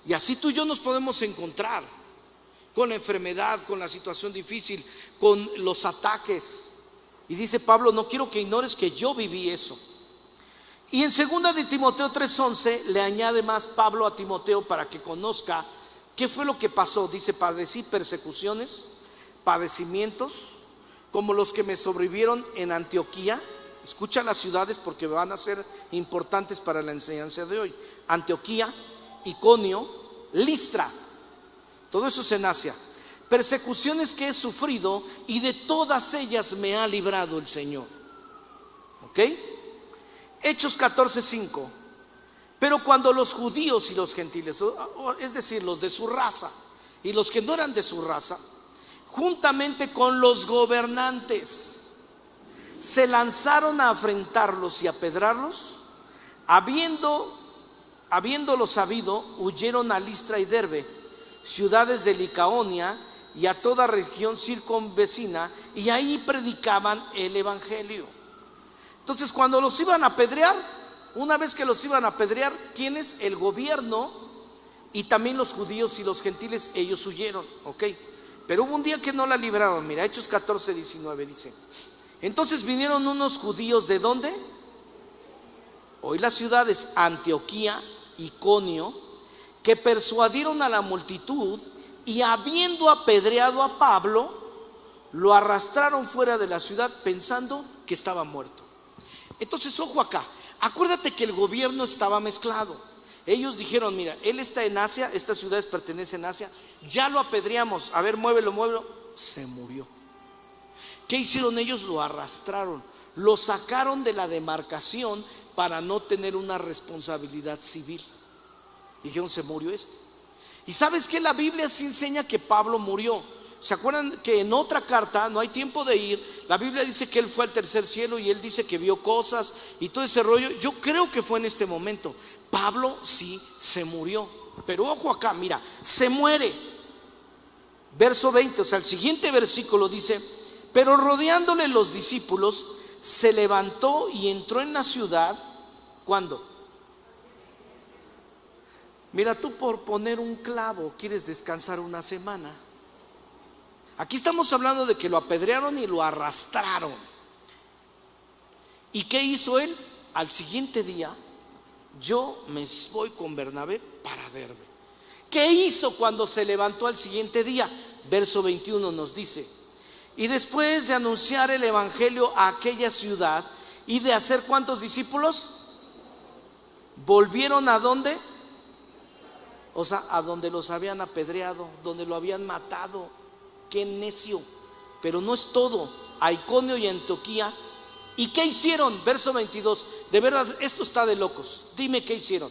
Speaker 1: Y así tú y yo nos podemos encontrar con la enfermedad, con la situación difícil, con los ataques. Y dice Pablo, no quiero que ignores que yo viví eso. Y en 2 de Timoteo 3:11 le añade más Pablo a Timoteo para que conozca qué fue lo que pasó. Dice, padecí persecuciones, padecimientos, como los que me sobrevivieron en Antioquía. Escucha las ciudades porque van a ser importantes para la enseñanza de hoy. Antioquía, Iconio, Listra. Todo eso es en Asia. Persecuciones que he sufrido y de todas ellas me ha librado el Señor. ¿Ok? Hechos 14:5. Pero cuando los judíos y los gentiles, es decir, los de su raza y los que no eran de su raza, juntamente con los gobernantes, se lanzaron a afrentarlos y a apedrearlos, habiéndolo sabido, huyeron a Listra y Derbe, ciudades de Licaonia y a toda región circunvecina, y ahí predicaban el evangelio. Entonces, cuando los iban a apedrear, una vez que los iban a apedrear, ¿quiénes? El gobierno y también los judíos y los gentiles, ellos huyeron, ¿ok? Pero hubo un día que no la libraron. Mira, Hechos 14:19 dice: entonces vinieron unos judíos, ¿de dónde? Hoy las ciudades Antioquía, Iconio, que persuadieron a la multitud, y habiendo apedreado a Pablo, lo arrastraron fuera de la ciudad pensando que estaba muerto. Entonces, ojo acá, acuérdate que el gobierno estaba mezclado. Ellos dijeron, mira, él está en Asia, estas ciudades pertenecen a Asia, ya lo apedreamos, a ver, muévelo, se murió. ¿Qué hicieron ellos? Lo arrastraron, lo sacaron de la demarcación para no tener una responsabilidad civil. Dijeron, se murió este. Y ¿sabes qué? La Biblia sí enseña que Pablo murió. ¿Se acuerdan que en otra carta, no hay tiempo de ir, la Biblia dice que él fue al tercer cielo y él dice que vio cosas y todo ese rollo? Yo creo que fue en este momento. Pablo sí se murió. Pero ojo acá, mira, se muere. Verso 20, o sea, el siguiente versículo dice: pero rodeándole los discípulos, se levantó y entró en la ciudad. ¿Cuándo? Mira, tú por poner un clavo quieres descansar una semana. Aquí estamos hablando de que lo apedrearon y lo arrastraron. ¿Y qué hizo él? Al siguiente día, yo me voy con Bernabé para Derbe. ¿Qué hizo cuando se levantó al siguiente día? Verso 21 nos dice: y después de anunciar el evangelio a aquella ciudad y de hacer, ¿cuántos discípulos? Volvieron ¿a dónde? O sea, a donde los habían apedreado, donde lo habían matado. Qué necio. Pero no es todo. A Iconio y Antioquía. ¿Y qué hicieron? Verso 22. De verdad, esto está de locos. Dime qué hicieron.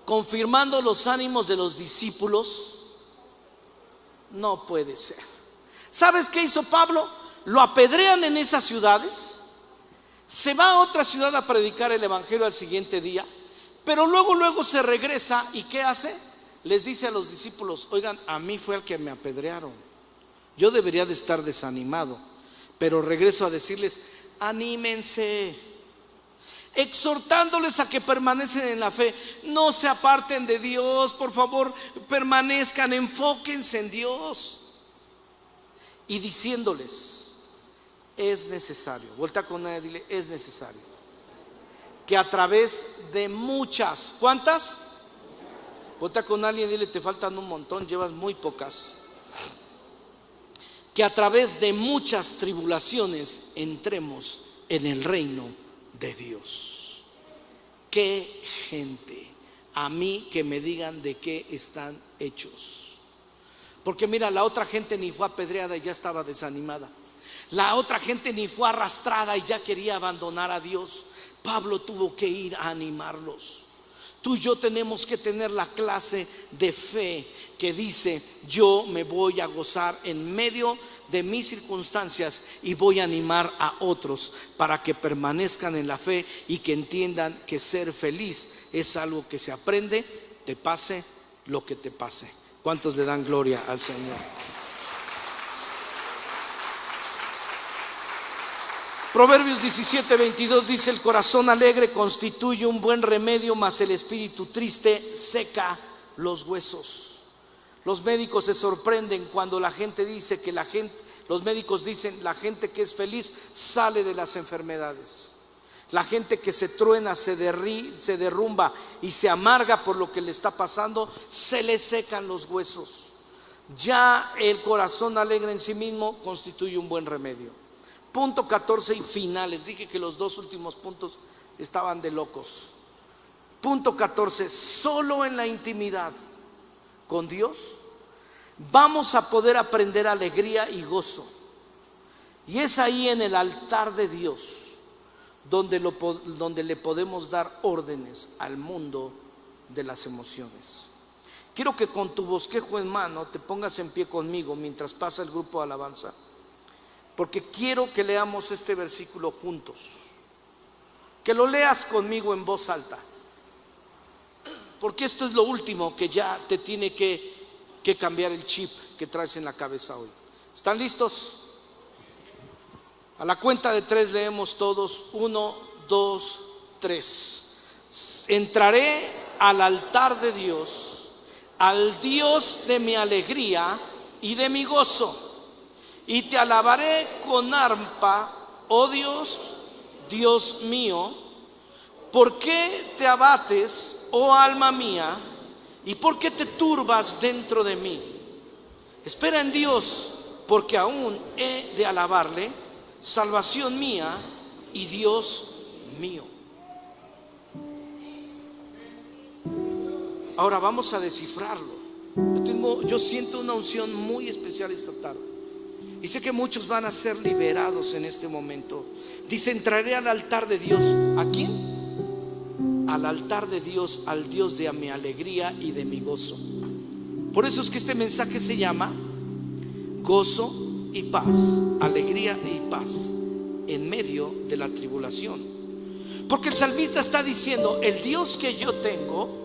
Speaker 1: Confirmando los ánimos de los discípulos. No puede ser. ¿Sabes qué hizo Pablo? Lo apedrean en esas ciudades. Se va a otra ciudad a predicar el evangelio al siguiente día. Pero luego se regresa. ¿Y qué hace? Les dice a los discípulos: oigan, a mí fue al que me apedrearon, yo debería de estar desanimado, pero regreso a decirles: anímense, exhortándoles a que permanecen en la fe, no se aparten de Dios, por favor, permanezcan, enfóquense en Dios. Y diciéndoles: es necesario, vuelta con nadie, dile: es necesario que a través de muchas, ¿cuántas? Vuelta con alguien, dile: te faltan un montón, llevas muy pocas. Que a través de muchas tribulaciones entremos en el reino de Dios. Qué gente. A mí que me digan de qué están hechos. Porque mira, la otra gente ni fue apedreada y ya estaba desanimada. La otra gente ni fue arrastrada y ya quería abandonar a Dios. Pablo tuvo que ir a animarlos. Tú y yo tenemos que tener la clase de fe que dice: yo me voy a gozar en medio de mis circunstancias y voy a animar a otros para que permanezcan en la fe y que entiendan que ser feliz es algo que se aprende, te pase lo que te pase. ¿Cuántos le dan gloria al Señor? Proverbios 17:22 dice: el corazón alegre constituye un buen remedio, mas el espíritu triste seca los huesos. Los médicos se sorprenden cuando la gente dice que los médicos dicen, la gente que es feliz sale de las enfermedades. La gente que se truena, se derrumba y se amarga por lo que le está pasando, se le secan los huesos. Ya el corazón alegre en sí mismo constituye un buen remedio. Punto 14 y finales. Dije que los dos últimos puntos estaban de locos. Punto 14. Solo en la intimidad con Dios vamos a poder aprender alegría y gozo. Y es ahí en el altar de Dios donde le podemos dar órdenes al mundo de las emociones. Quiero que con tu bosquejo en mano te pongas en pie conmigo mientras pasa el grupo de alabanza, porque quiero que leamos este versículo juntos. Que lo leas conmigo en voz alta, porque esto es lo último que ya te tiene que cambiar el chip que traes en la cabeza hoy. ¿Están listos? A la cuenta de 3 leemos todos. 1, 2, 3. Entraré al altar de Dios, al Dios de mi alegría y de mi gozo, y te alabaré con arpa, oh Dios, Dios mío. ¿Por qué te abates, oh alma mía? ¿Y por qué te turbas dentro de mí? Espera en Dios, porque aún he de alabarle, salvación mía y Dios mío. Ahora vamos a descifrarlo. Yo siento una unción muy especial esta tarde, y sé que muchos van a ser liberados en este momento. Dice: entraré al altar de Dios. ¿A quién? Al altar de Dios, al Dios de mi alegría y de mi gozo. Por eso es que este mensaje se llama gozo y paz, alegría y paz en medio de la tribulación. Porque el salmista está diciendo: el Dios que yo tengo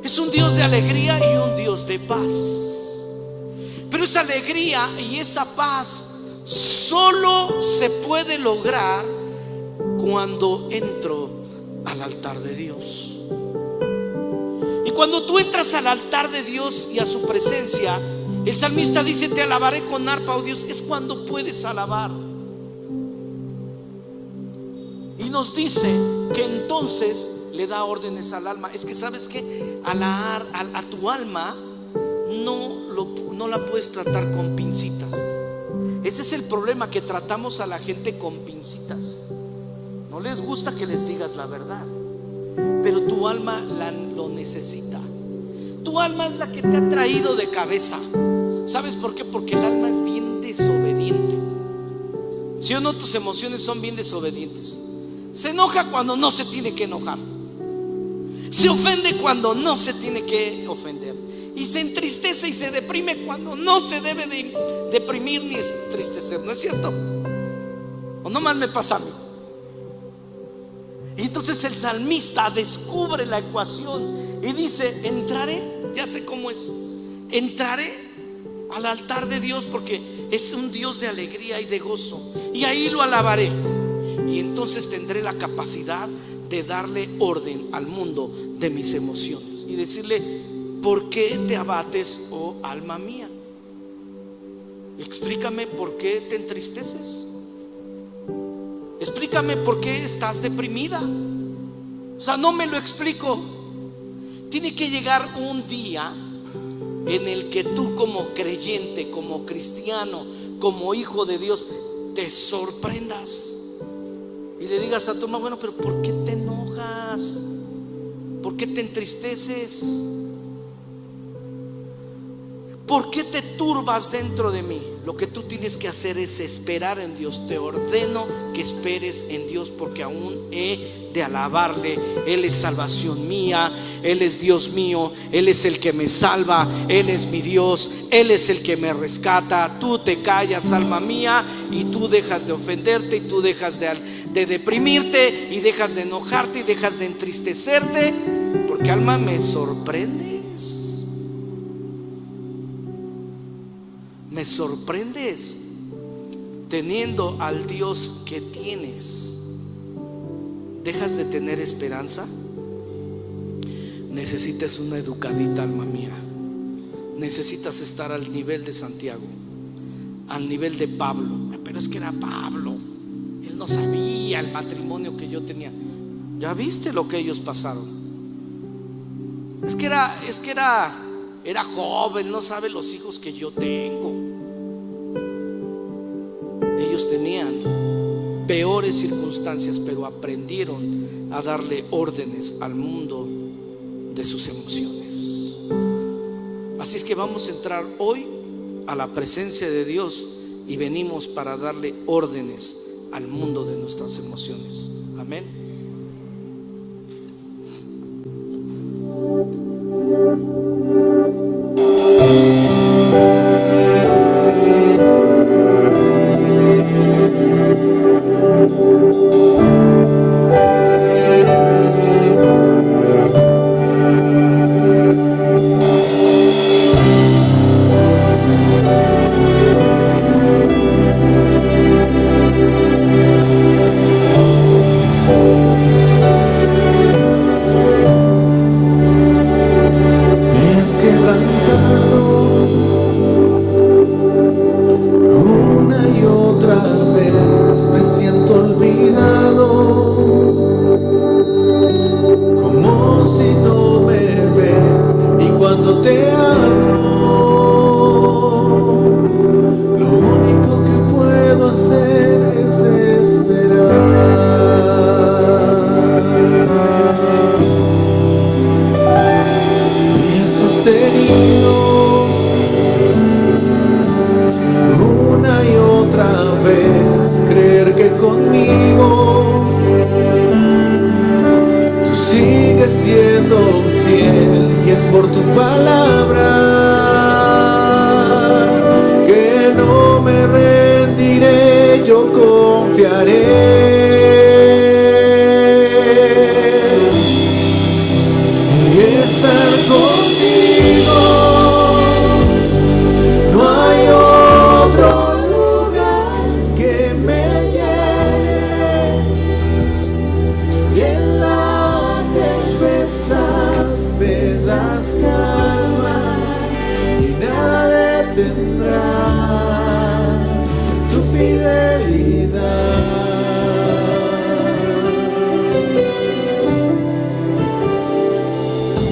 Speaker 1: es un Dios de alegría y un Dios de paz. Pero esa alegría y esa paz solo se puede lograr cuando entro al altar de Dios. Y cuando tú entras al altar de Dios y a su presencia, el salmista dice: te alabaré con arpa, oh Dios. Es cuando puedes alabar. Y nos dice que entonces le da órdenes al alma. Es que sabes que a tu alma no la puedes tratar con pincitas. Ese es el problema, que tratamos a la gente con pincitas. No les gusta que les digas la verdad, pero tu alma lo necesita. Tu alma es la que te ha traído de cabeza. ¿Sabes por qué? Porque el alma es bien desobediente. ¿Sí o no? Tus emociones son bien desobedientes. Se enoja cuando no se tiene que enojar. Se ofende cuando no se tiene que ofender. Y se entristece y se deprime cuando no se debe de deprimir ni entristecer. ¿No es cierto? ¿O no más me pasa a mí? Y entonces el salmista descubre la ecuación y dice: entraré, ya sé cómo es, entraré al altar de Dios porque es un Dios de alegría y de gozo, y ahí lo alabaré. Y entonces tendré la capacidad de darle orden al mundo de mis emociones y decirle: ¿por qué te abates, oh alma mía? Explícame por qué te entristeces. Explícame por qué estás deprimida. O sea, no me lo explico. Tiene que llegar un día en el que tú, como creyente, como cristiano, como hijo de Dios, te sorprendas y le digas a tu mamá: bueno, pero ¿por qué te enojas? ¿Por qué te entristeces? ¿Por qué te turbas dentro de mí? Lo que tú tienes que hacer es esperar en Dios. Te ordeno que esperes en Dios, porque aún he de alabarle. Él es salvación mía, Él es Dios mío, Él es el que me salva, Él es mi Dios, Él es el que me rescata. Tú te callas, alma mía, y tú dejas de ofenderte, y tú dejas de deprimirte, y dejas de enojarte, y dejas de entristecerte, porque alma, me sorprendes. Me sorprendes. teniendo al Dios que tienes, ¿dejas de tener esperanza? Necesitas una educadita, alma mía. Necesitas estar al nivel de Santiago, al nivel de Pablo. Pero es que era Pablo, él no sabía el matrimonio que yo tenía. Ya viste lo que ellos pasaron. Es que era joven, no sabe los hijos que yo tengo. Ellos tenían peores circunstancias, pero aprendieron a darle órdenes al mundo de sus emociones. Así es que vamos a entrar hoy a la presencia de Dios y venimos para darle órdenes al mundo de nuestras emociones. Amén.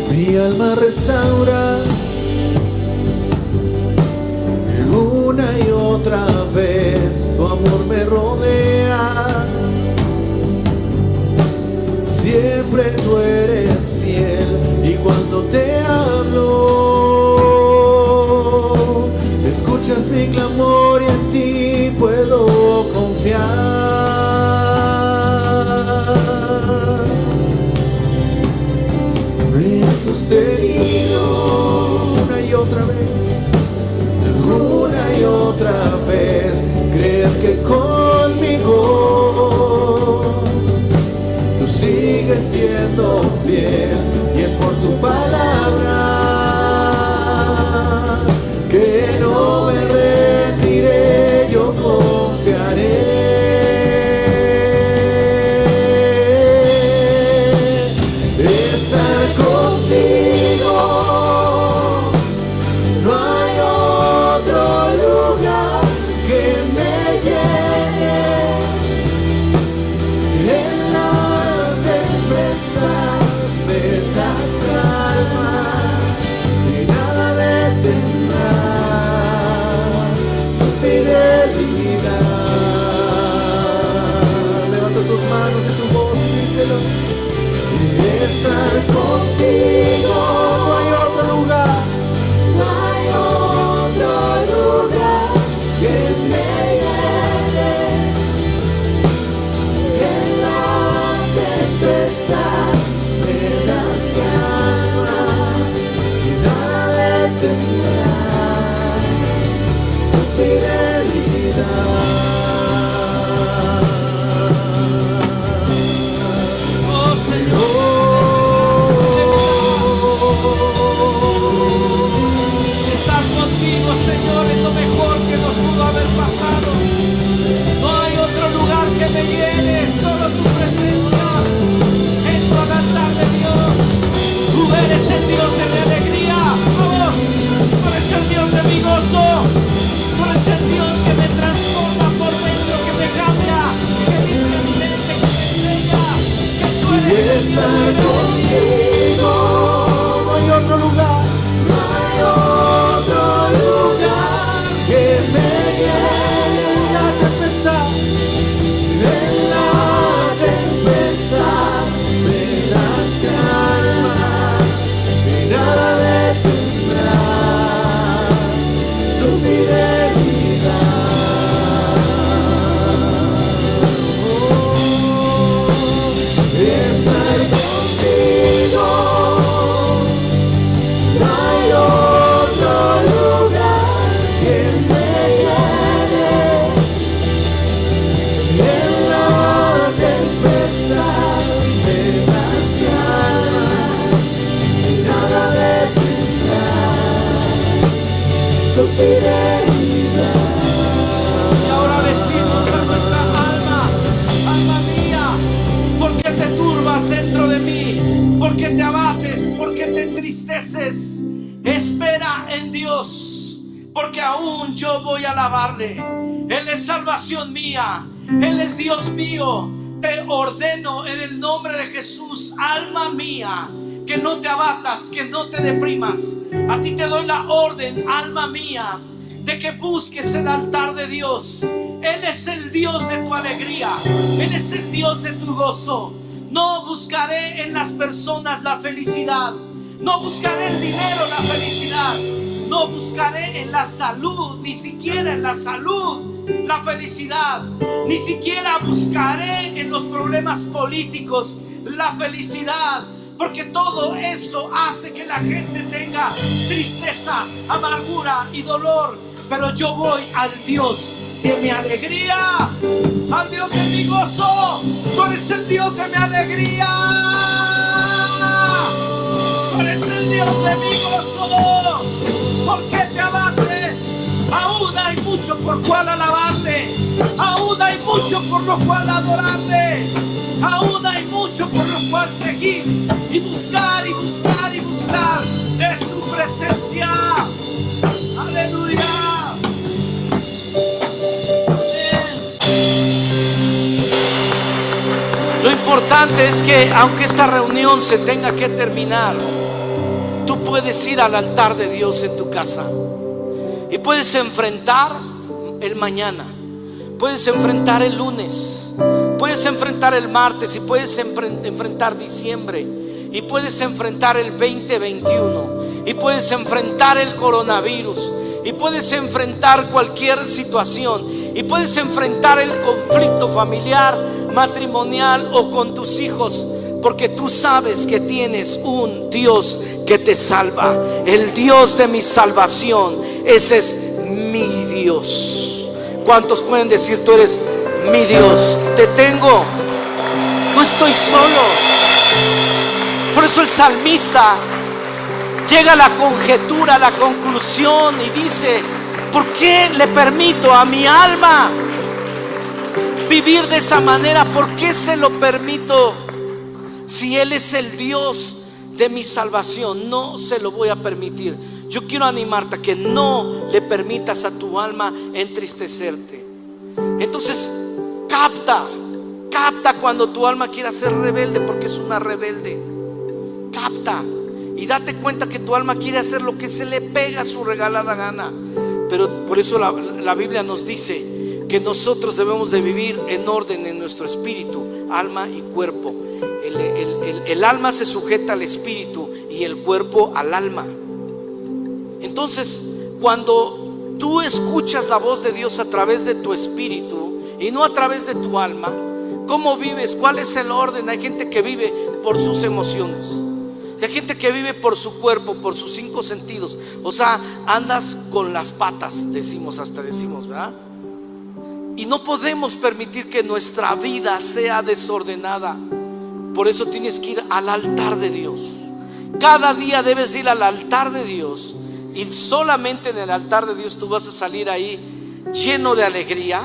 Speaker 2: Mi alma restaura una y otra vez, tu amor me rodea, siempre tú eres fiel, y cuando te hablo, escuchas mi clamor y en ti puedo confiar. Me has sostenido una y otra vez, creer que conmigo tú sigues siendo fiel, y es por tu palabra que no me rendiré, yo confiaré. Estar contigo, no hay otro lugar que me llene. En la tempestad me das calma y nada detendrá tu fidelidad. Levanta tus manos y tu voz y díselo. Estar contigo, no hay otro lugar, no hay otro lugar que me llene. En la tempestad me das calma y nada detendrá tu fidelidad.
Speaker 1: Oh Señor, estar contigo, Señor, es lo mejor que nos pudo haber pasado. entristeces, espera en Dios, porque aún yo voy a alabarle. Él es salvación mía, Él es Dios mío. Te ordeno en el nombre de Jesús, alma mía, que no te abatas, que no te deprimas. A ti te doy la orden, alma mía, de que busques el altar de Dios. Él es el Dios de tu alegría, Él es el Dios de tu gozo. No buscaré en las personas la felicidad, no buscaré el dinero la felicidad, no buscaré en la salud, ni siquiera en la salud la felicidad, ni siquiera buscaré en los problemas políticos la felicidad, porque todo eso hace que la gente tenga tristeza, amargura y dolor. Pero yo voy al Dios de mi alegría, al Dios de mi gozo. Tú eres el Dios de mi alegría, tú eres el Dios de mi gozo. ¿Por qué te abates? Aún hay mucho por cual alabarte, aún hay mucho por lo cual adorarte, aún hay mucho por lo cual seguir y buscar y buscar y buscar de su presencia. Aleluya. Lo importante es que aunque esta reunión se tenga que terminar, tú puedes ir al altar de Dios en tu casa y puedes enfrentar el mañana, puedes enfrentar el lunes, puedes enfrentar el martes y puedes enfrentar diciembre y puedes enfrentar el 2021 y puedes enfrentar el coronavirus y puedes enfrentar cualquier situación y puedes enfrentar el conflicto familiar, matrimonial o con tus hijos, porque tú sabes que tienes un Dios que te salva. El Dios de mi salvación, ese es mi Dios. ¿Cuántos pueden decir: tú eres mi Dios? Te tengo, no estoy solo. Por eso el salmista llega a la conjetura, a la conclusión y dice: ¿por qué le permito a mi alma vivir de esa manera? ¿Por qué se lo permito? Si Él es el Dios de mi salvación, no se lo voy a permitir. Yo quiero animarte a que no le permitas a tu alma entristecerte. Entonces capta cuando tu alma quiera ser rebelde, porque es una rebelde. Capta y date cuenta que tu alma quiere hacer lo que se le pega a su regalada gana. Pero por eso la Biblia nos dice que nosotros debemos de vivir en orden en nuestro espíritu, alma y cuerpo. El alma se sujeta al espíritu y el cuerpo al alma. Entonces, cuando tú escuchas la voz de Dios a través de tu espíritu y no a través de tu alma, ¿cómo vives? ¿Cuál es el orden? Hay gente que vive por sus emociones, hay gente que vive por su cuerpo, por sus 5 sentidos. O sea, andas con las patas, decimos, ¿verdad? Y no podemos permitir que nuestra vida sea desordenada. Por eso tienes que ir al altar de Dios. Cada día debes ir al altar de Dios, y solamente en el altar de Dios tú vas a salir ahí lleno de alegría,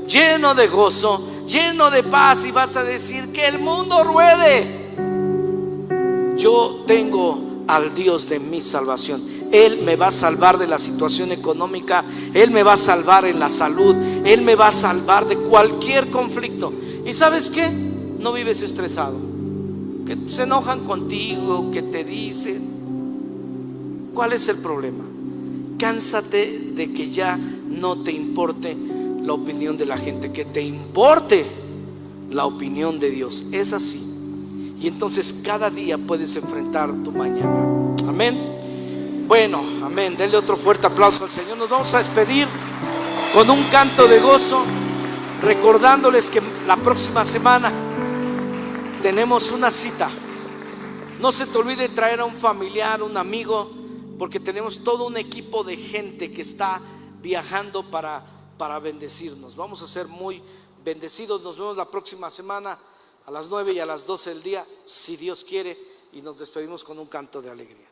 Speaker 1: lleno de gozo, lleno de paz, y vas a decir: que el mundo ruede. Yo tengo al Dios de mi salvación. Él me va a salvar de la situación económica, Él me va a salvar en la salud, Él me va a salvar de cualquier conflicto. ¿Y sabes qué? No vives estresado, que se enojan contigo, que te dicen. ¿Cuál es el problema? Cánsate de que ya no te importe la opinión de la gente, que te importe la opinión de Dios. Es así. Y entonces cada día puedes enfrentar tu mañana. Amén. Bueno, amén. Denle otro fuerte aplauso al Señor. Nos vamos a despedir con un canto de gozo, recordándoles que la próxima semana tenemos una cita. No se te olvide traer a un familiar, un amigo, porque tenemos todo un equipo de gente que está viajando para bendecirnos. Vamos a ser muy bendecidos. Nos vemos la próxima semana a las 9 y a las 12 del día, si Dios quiere, y nos despedimos con un canto de alegría.